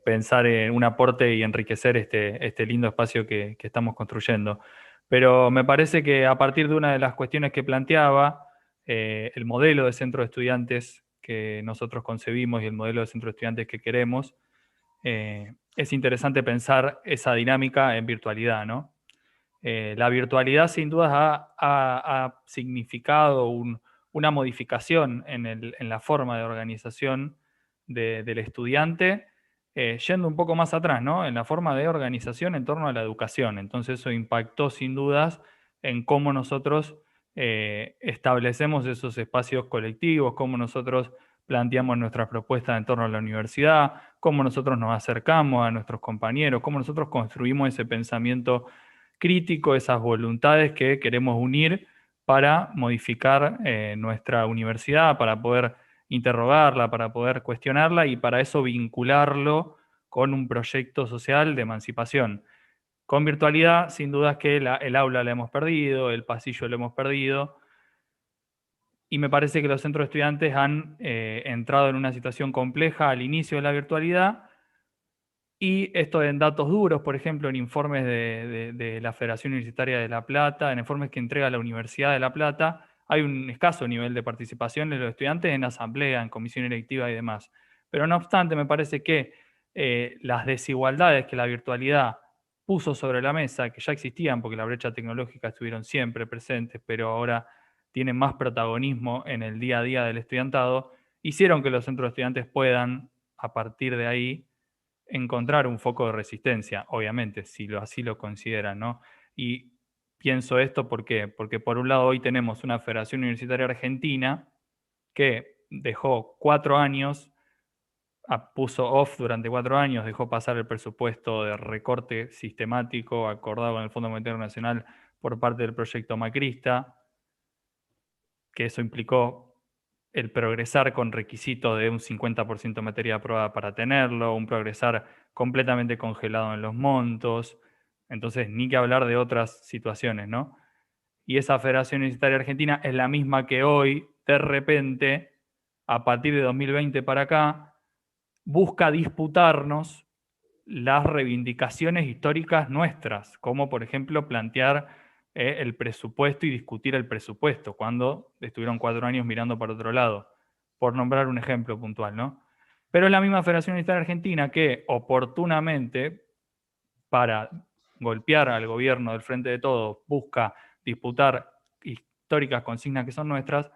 Speaker 4: pensar en un aporte y enriquecer este lindo espacio que estamos construyendo. Pero me parece que a partir de una de las cuestiones que planteaba, el modelo de centro de estudiantes que nosotros concebimos y el modelo de centro de estudiantes que queremos, es interesante pensar esa dinámica en virtualidad, ¿no? La virtualidad sin duda ha significado una modificación en la forma de organización del estudiante, yendo un poco más atrás, ¿no? En la forma de organización en torno a la educación. Entonces eso impactó sin dudas en cómo nosotros establecemos esos espacios colectivos, cómo nosotros planteamos nuestras propuestas en torno a la universidad, cómo nosotros nos acercamos a nuestros compañeros, cómo nosotros construimos ese pensamiento crítico, esas voluntades que queremos unir para modificar nuestra universidad, para poder interrogarla, para poder cuestionarla y para eso vincularlo con un proyecto social de emancipación. Con virtualidad, sin duda es que el aula la hemos perdido, el pasillo lo hemos perdido, y me parece que los centros de estudiantes han entrado en una situación compleja al inicio de la virtualidad, Y esto en datos duros, por ejemplo, en informes de la Federación Universitaria de La Plata, en informes que entrega la Universidad de La Plata, hay un escaso nivel de participación de los estudiantes en asamblea, en comisión electiva y demás. Pero no obstante, me parece que las desigualdades que la virtualidad puso sobre la mesa, que ya existían porque la brecha tecnológica estuvieron siempre presentes, pero ahora tienen más protagonismo en el día a día del estudiantado, hicieron que los centros de estudiantes puedan, a partir de ahí, encontrar un foco de resistencia, obviamente, si así lo consideran, ¿no? Y pienso esto ¿por qué? Porque por un lado hoy tenemos una Federación Universitaria Argentina que dejó 4 años, puso off durante 4 años, dejó pasar el presupuesto de recorte sistemático acordado con el Fondo Monetario Nacional por parte del proyecto macrista, que eso implicó el progresar con requisito de un 50% de materia aprobada para tenerlo, un progresar completamente congelado en los montos, entonces ni que hablar de otras situaciones, ¿no? Y esa Federación Universitaria Argentina es la misma que hoy, de repente, a partir de 2020 para acá, busca disputarnos las reivindicaciones históricas nuestras, como por ejemplo plantear el presupuesto y discutir el presupuesto, cuando estuvieron 4 años mirando para otro lado, por nombrar un ejemplo puntual, ¿no? Pero es la misma Federación Universitaria Argentina que oportunamente, para golpear al gobierno del Frente de Todos, busca disputar históricas consignas que son nuestras,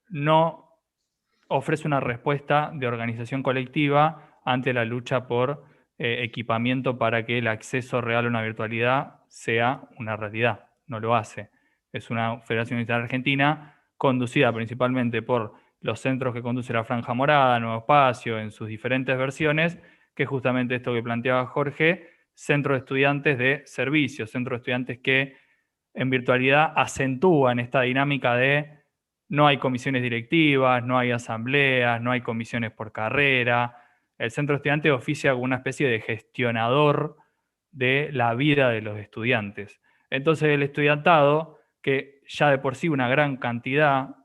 Speaker 4: no ofrece una respuesta de organización colectiva ante la lucha por equipamiento para que el acceso real a una virtualidad sea una realidad. No lo hace. Es una Federación Universitaria Argentina conducida principalmente por los centros que conduce la Franja Morada, Nuevo Espacio, en sus diferentes versiones, que es justamente esto que planteaba Jorge, centros de estudiantes de servicios, centros de estudiantes que en virtualidad acentúan esta dinámica de no hay comisiones directivas, no hay asambleas, no hay comisiones por carrera. El centro de estudiantes oficia como una especie de gestionador de la vida de los estudiantes. Entonces el estudiantado, que ya de por sí una gran cantidad,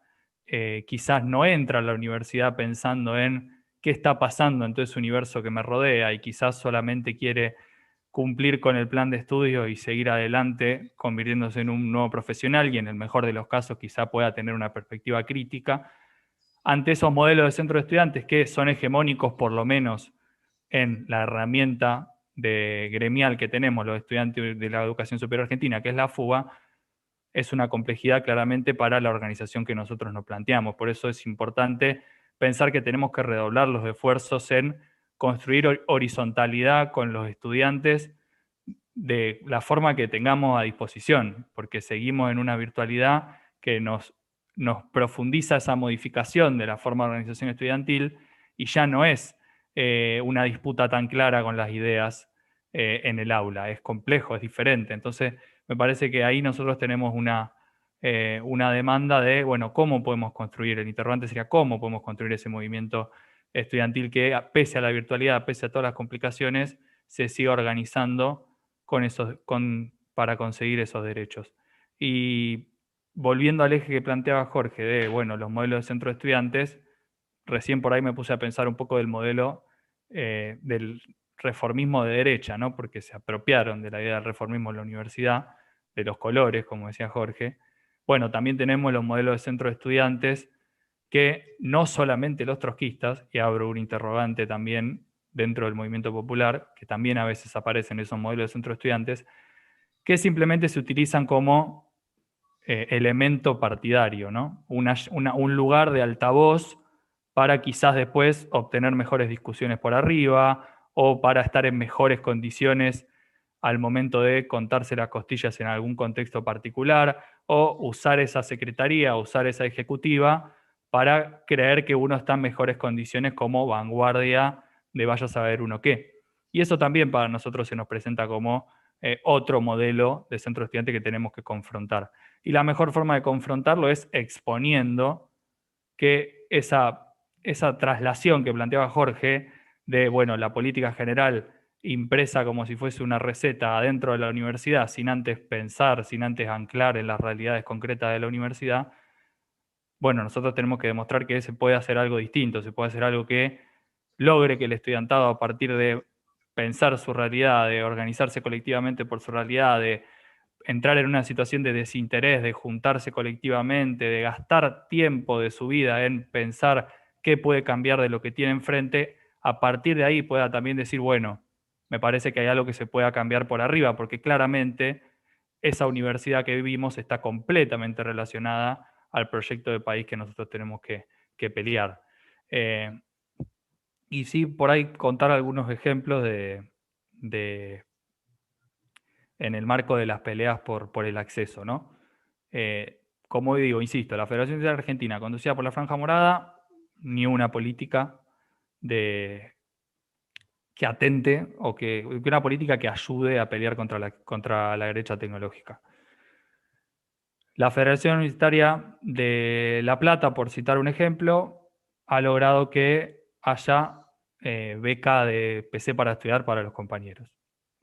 Speaker 4: quizás no entra a la universidad pensando en qué está pasando en todo ese universo que me rodea y quizás solamente quiere cumplir con el plan de estudio y seguir adelante convirtiéndose en un nuevo profesional y en el mejor de los casos quizá pueda tener una perspectiva crítica. Ante esos modelos de centro de estudiantes que son hegemónicos por lo menos en la herramienta gremial que tenemos los estudiantes de la educación superior argentina, que es la FUBA, es una complejidad claramente para la organización que nosotros nos planteamos. Por eso es importante pensar que tenemos que redoblar los esfuerzos en construir horizontalidad con los estudiantes de la forma que tengamos a disposición, porque seguimos en una virtualidad que nos profundiza esa modificación de la forma de organización estudiantil y ya no es una disputa tan clara con las ideas en el aula, es complejo, es diferente. Entonces, me parece que ahí nosotros tenemos una demanda de, bueno, ¿cómo podemos construir? El interrogante sería cómo podemos construir ese movimiento estudiantil que, pese a la virtualidad, pese a todas las complicaciones, se siga organizando para conseguir esos derechos. Y volviendo al eje que planteaba Jorge de, bueno, los modelos de centro de estudiantes, recién por ahí me puse a pensar un poco del modelo del reformismo de derecha, ¿no? Porque se apropiaron de la idea del reformismo en la universidad, de los colores, como decía Jorge. Bueno, también tenemos los modelos de centro de estudiantes que no solamente los trotskistas, y abro un interrogante también dentro del movimiento popular, que también a veces aparecen esos modelos de centro de estudiantes, que simplemente se utilizan como elemento partidario, ¿no? Un lugar de altavoz para quizás después obtener mejores discusiones por arriba o para estar en mejores condiciones al momento de contarse las costillas en algún contexto particular o usar esa secretaría, usar esa ejecutiva para creer que uno está en mejores condiciones como vanguardia de vaya a saber uno qué. Y eso también para nosotros se nos presenta como otro modelo de centro de estudiantes que tenemos que confrontar. Y la mejor forma de confrontarlo es exponiendo que esa traslación que planteaba Jorge de, bueno, la política general impresa como si fuese una receta adentro de la universidad, sin antes pensar, sin antes anclar en las realidades concretas de la universidad, bueno, nosotros tenemos que demostrar que se puede hacer algo distinto, se puede hacer algo que logre que el estudiantado a partir de pensar su realidad, de organizarse colectivamente por su realidad, de entrar en una situación de desinterés, de juntarse colectivamente, de gastar tiempo de su vida en pensar qué puede cambiar de lo que tiene enfrente, a partir de ahí pueda también decir, bueno, me parece que hay algo que se pueda cambiar por arriba, porque claramente esa universidad que vivimos está completamente relacionada al proyecto de país que nosotros tenemos que pelear. Y sí, por ahí contar algunos ejemplos en el marco de las peleas por el acceso, ¿no? Como digo, insisto, la Federación de Argentina, conducida por la Franja Morada, ni una política que atente o que una política que ayude a pelear contra la brecha tecnológica. La Federación Universitaria de La Plata, por citar un ejemplo, ha logrado que haya beca de PC para estudiar para los compañeros.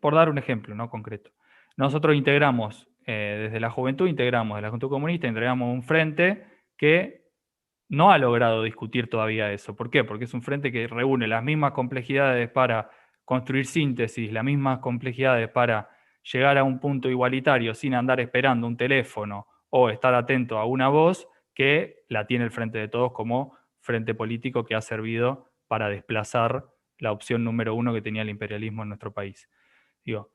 Speaker 4: Por dar un ejemplo, ¿no? Concreto. Nosotros integramos, desde la juventud, desde la Juventud Comunista, integramos un frente que no ha logrado discutir todavía eso. ¿Por qué? Porque es un frente que reúne las mismas complejidades para construir síntesis, las mismas complejidades para llegar a un punto igualitario sin andar esperando un teléfono o estar atento a una voz, que la tiene el Frente de Todos como frente político que ha servido para desplazar la opción número 1 que tenía el imperialismo en nuestro país. Digo,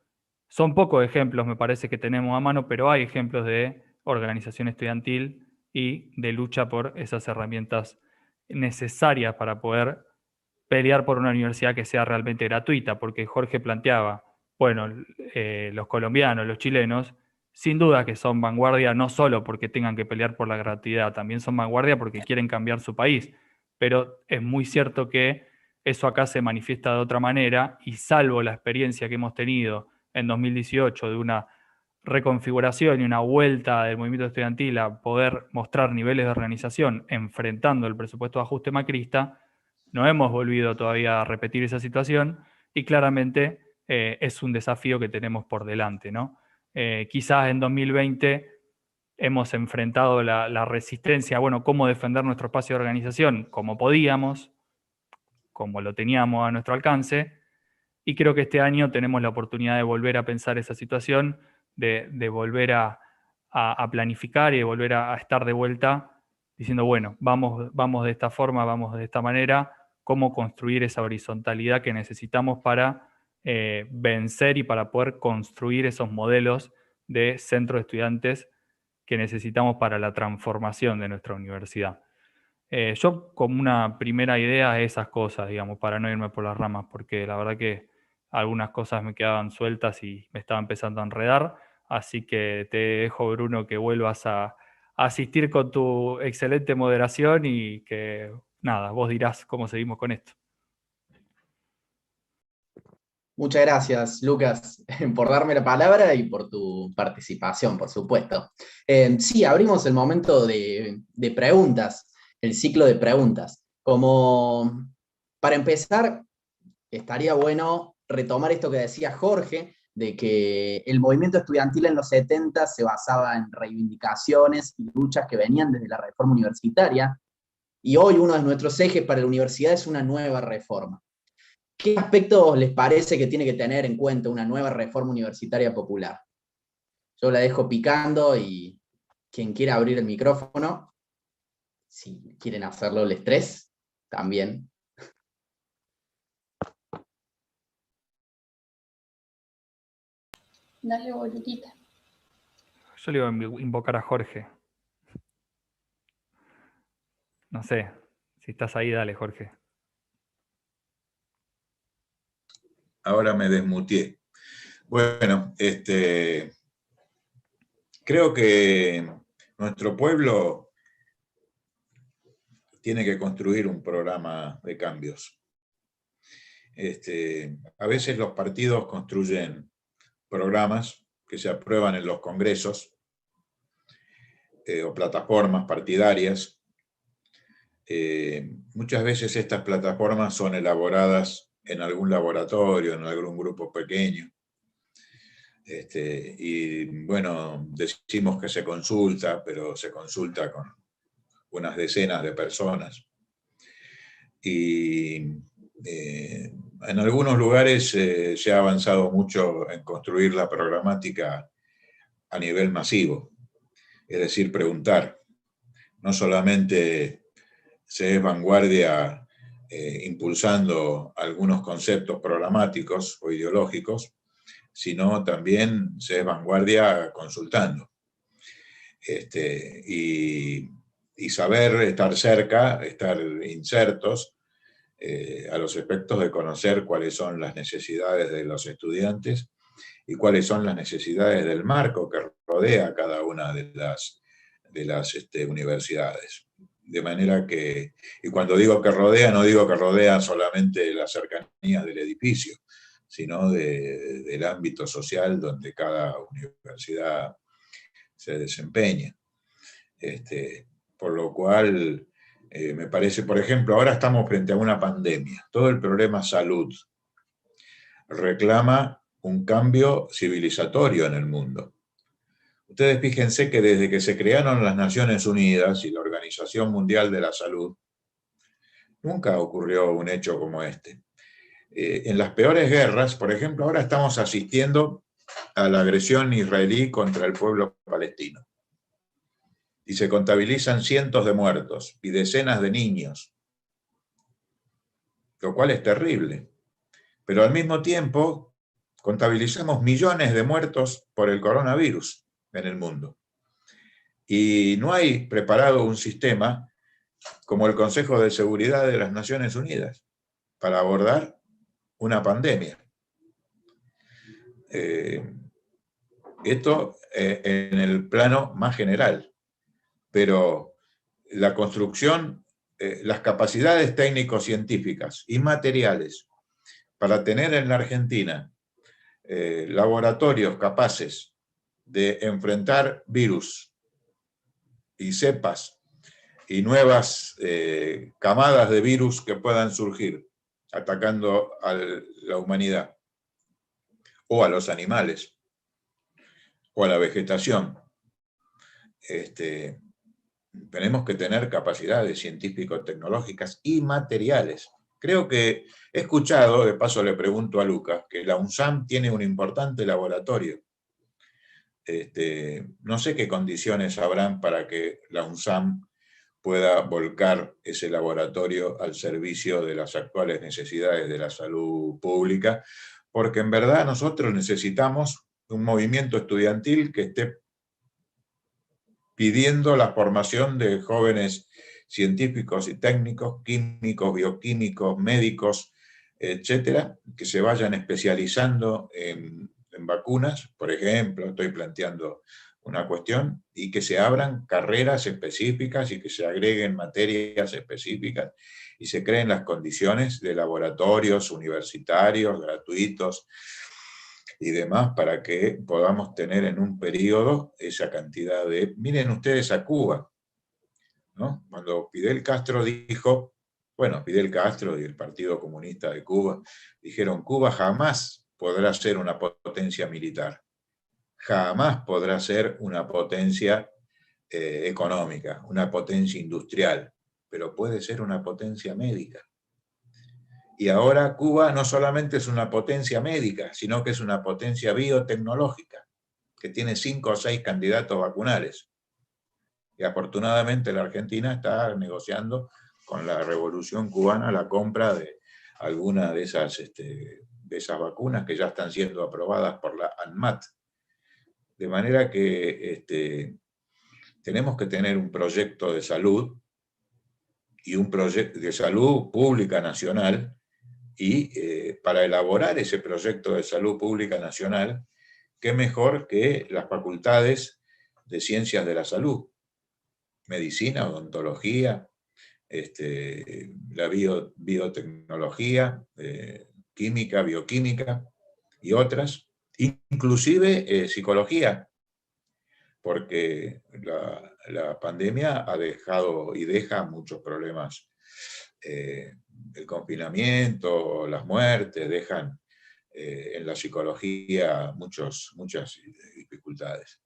Speaker 4: son pocos ejemplos, me parece, que tenemos a mano, pero hay ejemplos de organización estudiantil y de lucha por esas herramientas necesarias para poder pelear por una universidad que sea realmente gratuita, porque Jorge planteaba, bueno, los colombianos, los chilenos, sin duda que son vanguardia, no solo porque tengan que pelear por la gratuidad, también son vanguardia porque quieren cambiar su país, pero es muy cierto que eso acá se manifiesta de otra manera, y salvo la experiencia que hemos tenido en 2018 de una reconfiguración y una vuelta del movimiento estudiantil a poder mostrar niveles de organización enfrentando el presupuesto de ajuste macrista, no hemos volvido todavía a repetir esa situación, y claramente es un desafío que tenemos por delante, ¿no? Quizás en 2020 hemos enfrentado la resistencia, bueno, cómo defender nuestro espacio de organización como podíamos, como lo teníamos a nuestro alcance, y creo que este año tenemos la oportunidad de volver a pensar esa situación, de volver a planificar y de volver a estar de vuelta diciendo, bueno, vamos de esta forma, vamos de esta manera, cómo construir esa horizontalidad que necesitamos para vencer y para poder construir esos modelos de centro de estudiantes que necesitamos para la transformación de nuestra universidad. Yo, como una primera idea, esas cosas, digamos, para no irme por las ramas, porque la verdad que algunas cosas me quedaban sueltas y me estaba empezando a enredar, así que te dejo, Bruno, que vuelvas a asistir con tu excelente moderación y que, nada, vos dirás cómo seguimos con esto.
Speaker 1: Muchas gracias, Lucas, por darme la palabra y por tu participación, por supuesto. Sí, abrimos el momento de preguntas, el ciclo de preguntas. Como para empezar, estaría bueno retomar esto que decía Jorge, de que el movimiento estudiantil en los 70 se basaba en reivindicaciones y luchas que venían desde la reforma universitaria, y hoy uno de nuestros ejes para la universidad es una nueva reforma. ¿Qué aspectos les parece que tiene que tener en cuenta una nueva reforma universitaria popular? Yo la dejo picando, y quien quiera abrir el micrófono, si quieren hacerlo les tres, también.
Speaker 2: Dale, boludita.
Speaker 4: Yo le iba a invocar a Jorge. No sé, si estás ahí, dale, Jorge.
Speaker 3: Ahora me desmuteé. Bueno, creo que nuestro pueblo tiene que construir un programa de cambios. A veces los partidos construyen programas que se aprueban en los congresos o plataformas partidarias. Muchas veces estas plataformas son elaboradas en algún laboratorio, en algún grupo pequeño. Y bueno, decimos que se consulta, pero se consulta con unas decenas de personas. Y En algunos lugares se ha avanzado mucho en construir la programática a nivel masivo, es decir, preguntar. No solamente se es vanguardia impulsando algunos conceptos programáticos o ideológicos, sino también se es vanguardia consultando. Y saber estar cerca, estar insertos a los efectos de conocer cuáles son las necesidades de los estudiantes y cuáles son las necesidades del marco que rodea a cada una de las universidades. De manera que, y cuando digo que rodea, no digo que rodea solamente las cercanías del edificio, sino del ámbito social donde cada universidad se desempeña. Por lo cual, me parece, por ejemplo, ahora estamos frente a una pandemia. Todo el problema salud reclama un cambio civilizatorio en el mundo. Ustedes fíjense que desde que se crearon las Naciones Unidas y la Organización Mundial de la Salud, nunca ocurrió un hecho como este. En las peores guerras, por ejemplo, ahora estamos asistiendo a la agresión israelí contra el pueblo palestino. Y se contabilizan cientos de muertos y decenas de niños, lo cual es terrible. Pero al mismo tiempo, contabilizamos millones de muertos por el coronavirus en el mundo. Y no hay preparado un sistema como el Consejo de Seguridad de las Naciones Unidas para abordar una pandemia. Esto en el plano más general, pero la construcción, las capacidades técnico-científicas y materiales para tener en la Argentina laboratorios capaces de enfrentar virus y cepas y nuevas camadas de virus que puedan surgir atacando a la humanidad o a los animales o a la vegetación. Tenemos que tener capacidades científico-tecnológicas y materiales. Creo que he escuchado, de paso le pregunto a Lucas, que la UNSAM tiene un importante laboratorio. No sé qué condiciones habrán para que la UNSAM pueda volcar ese laboratorio al servicio de las actuales necesidades de la salud pública, porque en verdad nosotros necesitamos un movimiento estudiantil que esté pidiendo la formación de jóvenes científicos y técnicos, químicos, bioquímicos, médicos, etcétera, que se vayan especializando en vacunas, por ejemplo, estoy planteando una cuestión, y que se abran carreras específicas y que se agreguen materias específicas y se creen las condiciones de laboratorios universitarios, gratuitos y demás, para que podamos tener en un periodo esa cantidad de... Miren ustedes a Cuba, ¿no? Cuando Fidel Castro dijo, bueno, Fidel Castro y el Partido Comunista de Cuba dijeron, Cuba jamás podrá ser una potencia militar, jamás podrá ser una potencia económica, una potencia industrial, pero puede ser una potencia médica. Y ahora Cuba no solamente es una potencia médica, sino que es una potencia biotecnológica, que tiene 5 o 6 candidatos vacunales. Y afortunadamente la Argentina está negociando con la Revolución Cubana la compra de alguna de esas vacunas que ya están siendo aprobadas por la ANMAT. De manera que tenemos que tener un proyecto de salud y un proyecto de salud pública nacional, y para elaborar ese proyecto de salud pública nacional, qué mejor que las facultades de ciencias de la salud, medicina, odontología, la biotecnología, química, bioquímica y otras, inclusive psicología, porque la pandemia ha dejado y deja muchos problemas. El confinamiento, las muertes, dejan en la psicología muchas dificultades.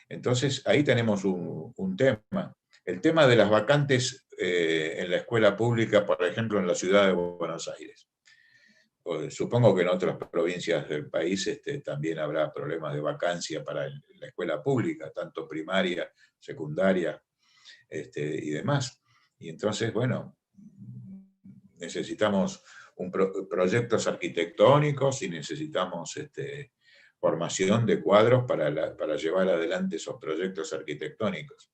Speaker 3: Entonces, ahí tenemos un tema. El tema de las vacantes en la escuela pública, por ejemplo, en la ciudad de Buenos Aires. supongo que en otras provincias del país también habrá problemas de vacancia para la escuela pública, tanto primaria, secundaria y demás. Y entonces, bueno, necesitamos proyectos arquitectónicos y necesitamos formación de cuadros para llevar adelante esos proyectos arquitectónicos.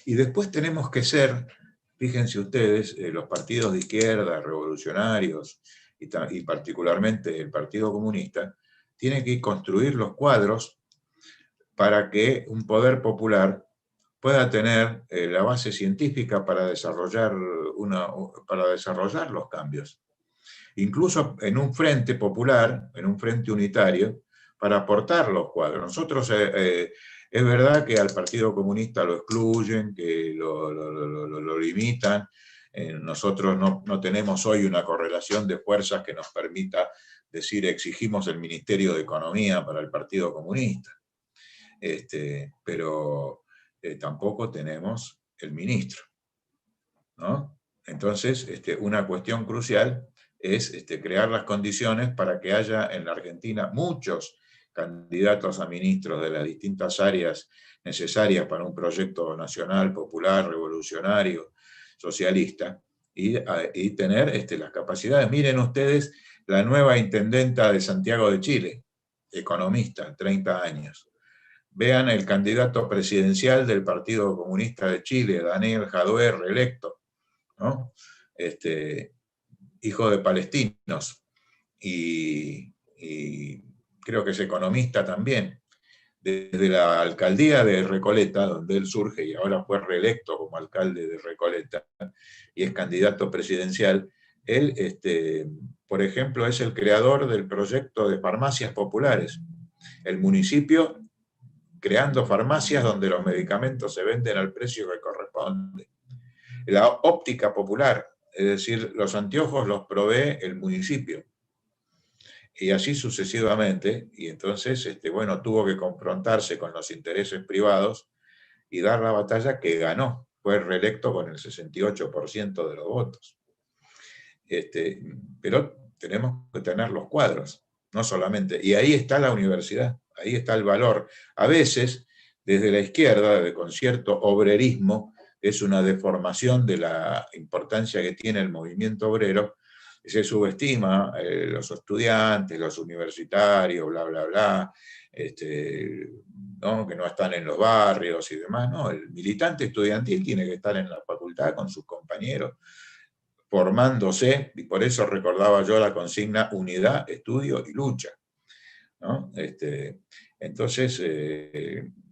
Speaker 3: Y después tenemos que ser, fíjense ustedes, los partidos de izquierda, revolucionarios, y particularmente el Partido Comunista, tiene que construir los cuadros para que un poder popular pueda tener la base científica para desarrollar los cambios. Incluso en un frente popular, en un frente unitario, para aportar los cuadros. Nosotros, es verdad que al Partido Comunista lo excluyen, que lo limitan. Nosotros no tenemos hoy una correlación de fuerzas que nos permita decir exigimos el Ministerio de Economía para el Partido Comunista. Pero tampoco tenemos el ministro, ¿no? Entonces, una cuestión crucial es crear las condiciones para que haya en la Argentina muchos candidatos a ministros de las distintas áreas necesarias para un proyecto nacional, popular, revolucionario, socialista, y tener las capacidades. Miren ustedes la nueva intendenta de Santiago de Chile, economista, 30 años. Vean el candidato presidencial del Partido Comunista de Chile, Daniel Jadue, reelecto, ¿no? Hijo de palestinos, y creo que es economista también, desde la alcaldía de Recoleta, donde él surge y ahora fue reelecto como alcalde de Recoleta, y es candidato presidencial. Él, por ejemplo, es el creador del proyecto de farmacias populares. El municipio creando farmacias donde los medicamentos se venden al precio que corresponde. La óptica popular, es decir, los anteojos los provee el municipio. Y así sucesivamente, y entonces, bueno, tuvo que confrontarse con los intereses privados y dar la batalla que ganó. Fue reelecto con el 68% de los votos. Pero tenemos que tener los cuadros, no solamente. Y ahí está la universidad, ahí está el valor. A veces, desde la izquierda, con cierto obrerismo, es una deformación de la importancia que tiene el movimiento obrero, se subestima los estudiantes, los universitarios, bla, bla, bla, ¿no? Que no están en los barrios y demás. No, el militante estudiantil tiene que estar en la facultad con sus compañeros, formándose, y por eso recordaba yo la consigna unidad, estudio y lucha, ¿no? Entonces,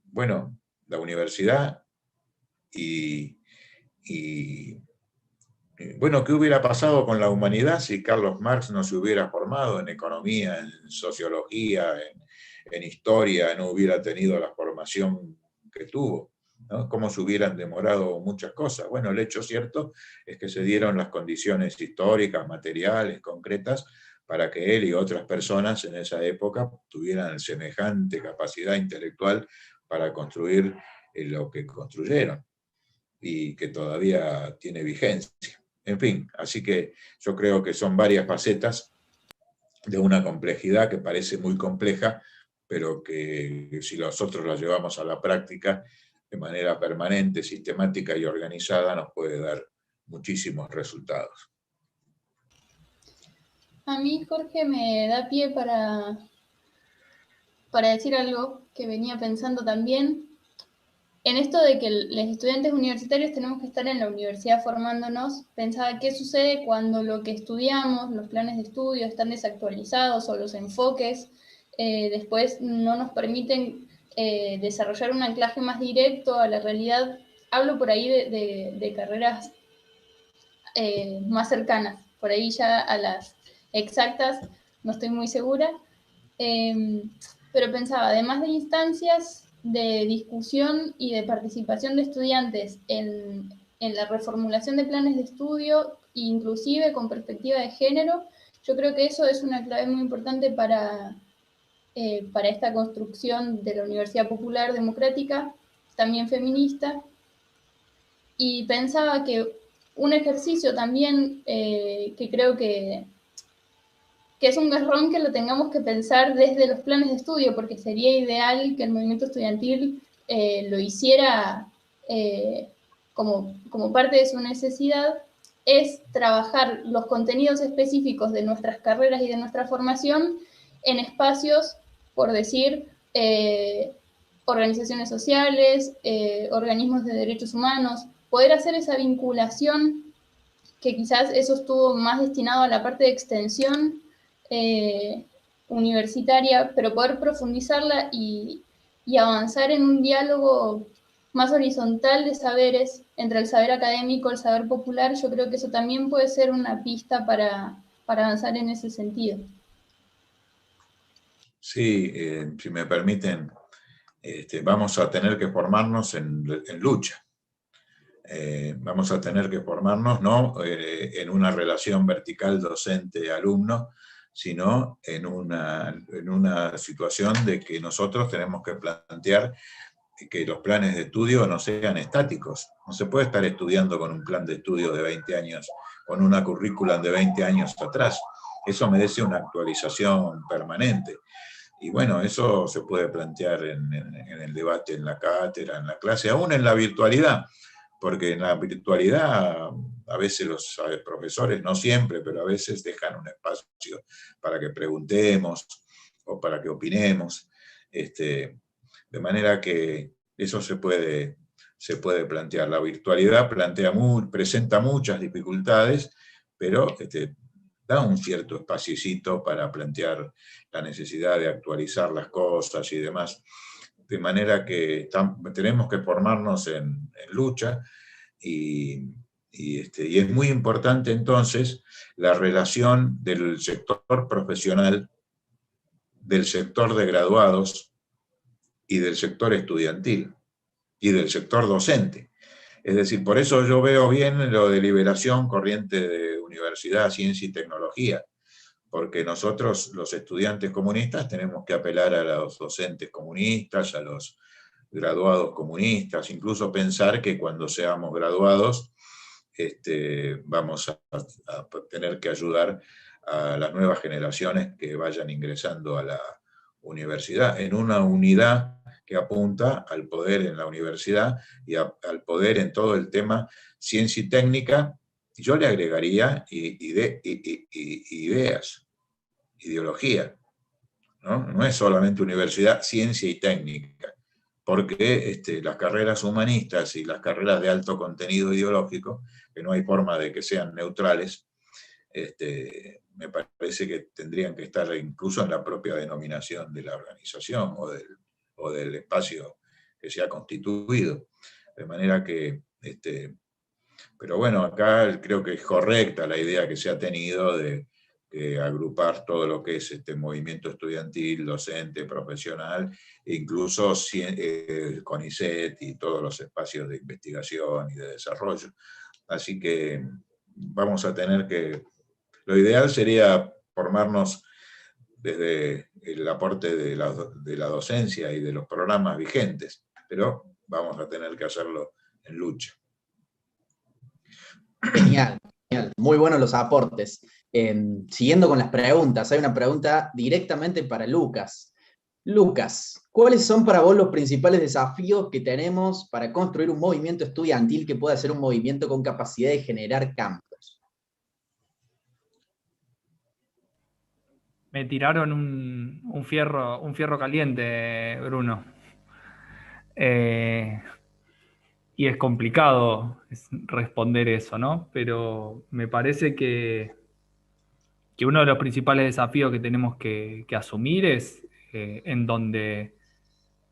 Speaker 3: bueno, la universidad bueno, ¿qué hubiera pasado con la humanidad si Carlos Marx no se hubiera formado en economía, en sociología, en historia, no hubiera tenido la formación que tuvo, ¿no? ¿Cómo se hubieran demorado muchas cosas? Bueno, el hecho cierto es que se dieron las condiciones históricas, materiales, concretas, para que él y otras personas en esa época tuvieran semejante capacidad intelectual para construir lo que construyeron y que todavía tiene vigencia. En fin, así que yo creo que son varias facetas de una complejidad que parece muy compleja, pero que si nosotros la llevamos a la práctica de manera permanente, sistemática y organizada, nos puede dar muchísimos resultados.
Speaker 2: A mí, Jorge, me da pie para decir algo que venía pensando también. En esto de que los estudiantes universitarios tenemos que estar en la universidad formándonos, pensaba qué sucede cuando lo que estudiamos, los planes de estudio están desactualizados o los enfoques después no nos permiten desarrollar un anclaje más directo a la realidad. Hablo por ahí de carreras más cercanas, por ahí ya a las exactas no estoy muy segura, pero pensaba, además de instancias de discusión y de participación de estudiantes en la reformulación de planes de estudio, inclusive con perspectiva de género, yo creo que eso es una clave muy importante para esta construcción de la Universidad Popular Democrática, también feminista, y pensaba que un ejercicio también que creo que que es un garrón que lo tengamos que pensar desde los planes de estudio, porque sería ideal que el movimiento estudiantil lo hiciera como parte de su necesidad, es trabajar los contenidos específicos de nuestras carreras y de nuestra formación en espacios, por decir, organizaciones sociales, organismos de derechos humanos, poder hacer esa vinculación, que quizás eso estuvo más destinado a la parte de extensión universitaria, pero poder profundizarla y avanzar en un diálogo más horizontal de saberes entre el saber académico y el saber popular. Yo creo que eso también puede ser una pista para avanzar en ese sentido.
Speaker 3: Sí, si me permiten, vamos a tener que formarnos en lucha. Vamos a tener que formarnos no en una relación vertical docente-alumno, sino en una situación de que nosotros tenemos que plantear que los planes de estudio no sean estáticos. No se puede estar estudiando con un plan de estudio de 20 años, con una currícula de 20 años atrás. Eso merece una actualización permanente. Y bueno, eso se puede plantear en el debate, en la cátedra, en la clase, aún en la virtualidad, porque en la virtualidad a veces los profesores, no siempre, pero a veces dejan un espacio para que preguntemos o para que opinemos. De manera que eso se puede plantear. La virtualidad presenta muchas dificultades, pero da un cierto espaciecito para plantear la necesidad de actualizar las cosas y demás. De manera que tenemos que formarnos en lucha y es muy importante entonces la relación del sector profesional, del sector de graduados y del sector estudiantil y del sector docente. Es decir, por eso yo veo bien lo de liberación, corriente de universidad, ciencia y tecnología, porque nosotros, los estudiantes comunistas, tenemos que apelar a los docentes comunistas, a los graduados comunistas, incluso pensar que cuando seamos graduados vamos a tener que ayudar a las nuevas generaciones que vayan ingresando a la universidad, en una unidad que apunta al poder en la universidad y al poder en todo el tema ciencia y técnica. Yo le agregaría ideas, ideología, ¿no? No es solamente universidad, ciencia y técnica, porque las carreras humanistas y las carreras de alto contenido ideológico, que no hay forma de que sean neutrales, me parece que tendrían que estar incluso en la propia denominación de la organización o del espacio que se ha constituido. De manera que, pero bueno, acá creo que es correcta la idea que se ha tenido de agrupar todo lo que es movimiento estudiantil, docente, profesional, e incluso CONICET y todos los espacios de investigación y de desarrollo. Así que vamos a tener que... Lo ideal sería formarnos desde el aporte de la docencia y de los programas vigentes, pero vamos a tener que hacerlo en lucha.
Speaker 1: Genial, genial. Muy buenos los aportes. Siguiendo con las preguntas, hay una pregunta directamente para Lucas. Lucas, ¿cuáles son para vos los principales desafíos que tenemos para construir un movimiento estudiantil que pueda ser un movimiento con capacidad de generar cambios?
Speaker 4: Me tiraron un fierro caliente, Bruno. Y es complicado responder eso, ¿no? Pero me parece que uno de los principales desafíos que tenemos que asumir es en donde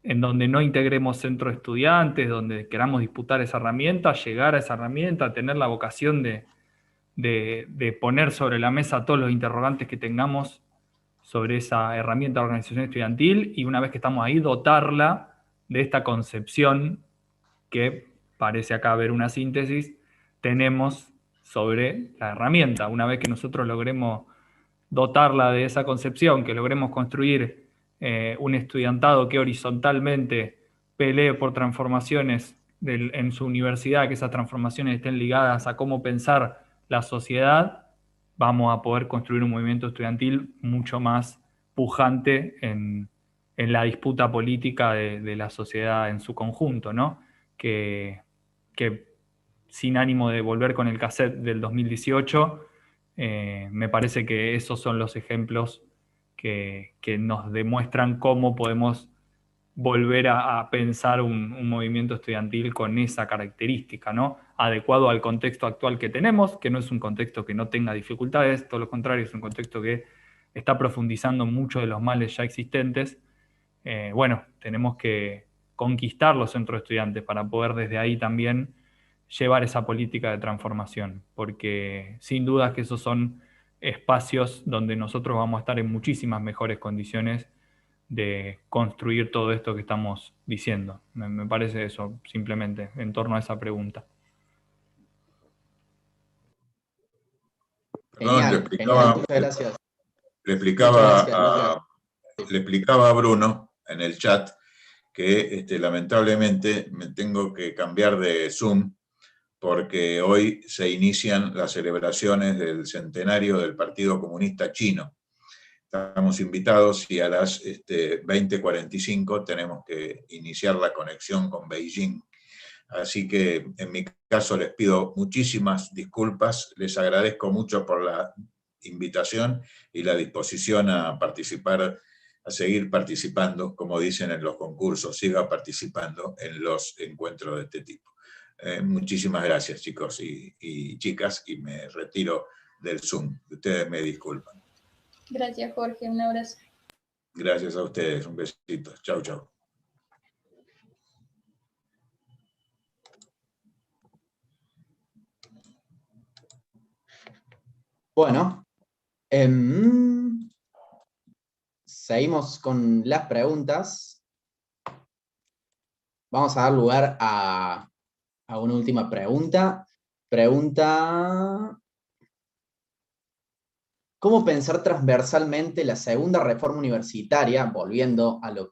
Speaker 4: no integremos centros de estudiantes, donde queramos disputar esa herramienta, llegar a esa herramienta, tener la vocación de poner sobre la mesa todos los interrogantes que tengamos sobre esa herramienta de organización estudiantil, y una vez que estamos ahí, dotarla de esta concepción que parece acá haber una síntesis, tenemos sobre la herramienta. Una vez que nosotros logremos dotarla de esa concepción, que logremos construir un estudiantado que horizontalmente pelee por transformaciones en su universidad, que esas transformaciones estén ligadas a cómo pensar la sociedad, vamos a poder construir un movimiento estudiantil mucho más pujante en la disputa política de la sociedad en su conjunto, ¿no? Que sin ánimo de volver con el cassette del 2018, me parece que esos son los ejemplos que nos demuestran cómo podemos volver a pensar un movimiento estudiantil con esa característica, ¿no? Adecuado al contexto actual que tenemos, que no es un contexto que no tenga dificultades, todo lo contrario, es un contexto que está profundizando muchos de los males ya existentes. Bueno, tenemos que conquistar los centros de estudiantes para poder desde ahí también llevar esa política de transformación, porque sin duda que esos son espacios donde nosotros vamos a estar en muchísimas mejores condiciones de construir todo esto que estamos diciendo. Me parece eso, simplemente, en torno a esa pregunta.
Speaker 3: Perdón,
Speaker 1: Genial, genial, muchas gracias.
Speaker 3: Le
Speaker 1: Muchas gracias, Lucas.
Speaker 3: explicaba a Bruno en el chat que lamentablemente me tengo que cambiar de Zoom porque hoy se inician las celebraciones del centenario del Partido Comunista Chino. Estamos invitados y a las 20:45 tenemos que iniciar la conexión con Beijing. Así que en mi caso les pido muchísimas disculpas, les agradezco mucho por la invitación y la disposición a participar, a seguir participando, como dicen en los concursos, siga participando en los encuentros de este tipo. Muchísimas gracias, chicos y chicas, y me retiro del Zoom. Ustedes me disculpan.
Speaker 2: Gracias, Jorge. Un abrazo.
Speaker 3: Gracias a ustedes. Un besito. Chau, chau.
Speaker 1: Bueno, seguimos con las preguntas. Vamos a dar lugar a una última pregunta. ¿Cómo pensar transversalmente la segunda reforma universitaria? Volviendo a lo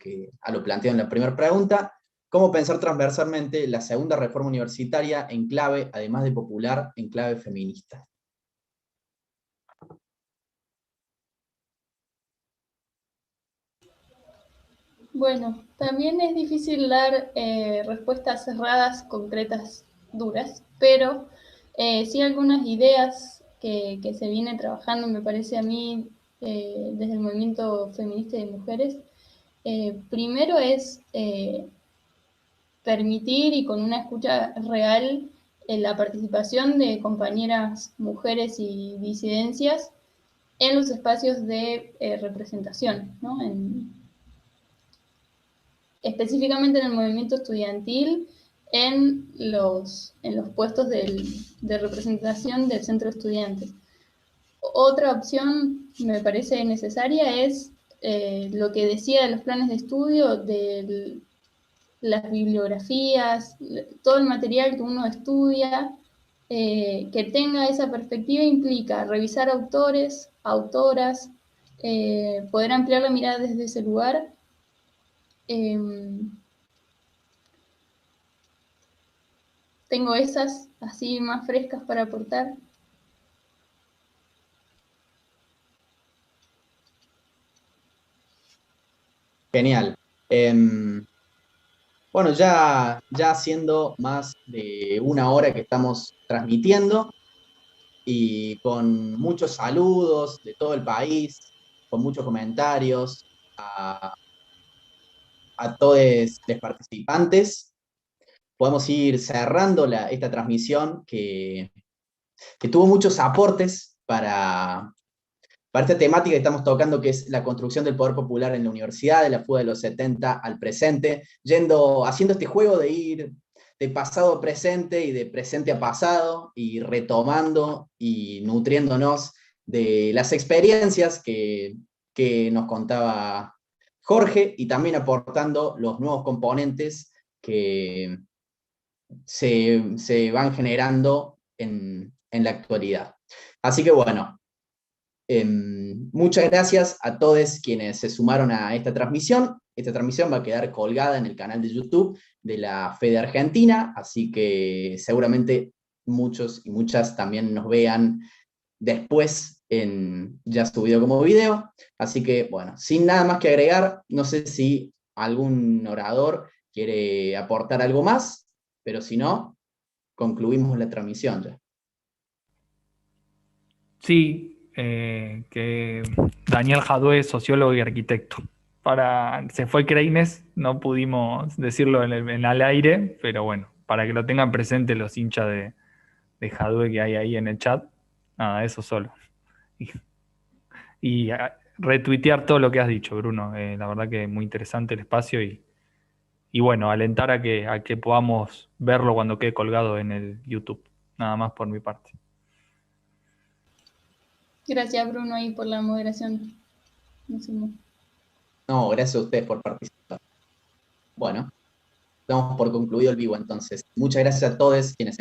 Speaker 1: planteado en la primera pregunta. ¿Cómo pensar transversalmente la segunda reforma universitaria en clave, además de popular, en clave feminista?
Speaker 2: Bueno, también es difícil dar respuestas cerradas, concretas, duras, pero sí algunas ideas que se viene trabajando, me parece a mí, desde el movimiento feminista de mujeres. Primero es permitir y con una escucha real la participación de compañeras mujeres y disidencias en los espacios de representación, ¿no? Específicamente en el movimiento estudiantil, en los puestos de representación del centro de estudiantes. Otra opción me parece necesaria es lo que decía de los planes de estudio, de las bibliografías, todo el material que uno estudia, que tenga esa perspectiva implica revisar autores, autoras, poder ampliar la mirada desde ese lugar. Tengo esas así más frescas para aportar.
Speaker 1: Genial. Bueno, ya siendo más de una hora que estamos transmitiendo y con muchos saludos de todo el país, con muchos comentarios a todos los participantes, podemos ir cerrando esta transmisión que tuvo muchos aportes para esta temática que estamos tocando, que es la construcción del poder popular en la universidad, de la fuga de los 70 al presente, haciendo este juego de ir de pasado a presente y de presente a pasado, y retomando y nutriéndonos de las experiencias que nos contaba Jorge, y también aportando los nuevos componentes que se van generando en la actualidad. Así que bueno, muchas gracias a todos quienes se sumaron a esta transmisión. Esta transmisión va a quedar colgada en el canal de YouTube de la FED Argentina, así que seguramente muchos y muchas también nos vean después ya subido como video. Así que, bueno, sin nada más que agregar, no sé si algún orador quiere aportar algo más, pero si no, concluimos la transmisión ya.
Speaker 4: Sí, que Daniel Jadue, sociólogo y arquitecto. Se fue Kreines, no pudimos decirlo en al aire, pero bueno, para que lo tengan presente los hinchas de Jadue que hay ahí en el chat. Nada, eso solo. Y retuitear todo lo que has dicho, Bruno. La verdad que muy interesante el espacio y bueno, alentar a que podamos verlo cuando quede colgado en el YouTube. Nada más por mi parte.
Speaker 2: Gracias, Bruno, ahí por la moderación.
Speaker 1: No, gracias a ustedes por participar. Bueno, damos por concluido el vivo entonces. Muchas gracias a todos quienes se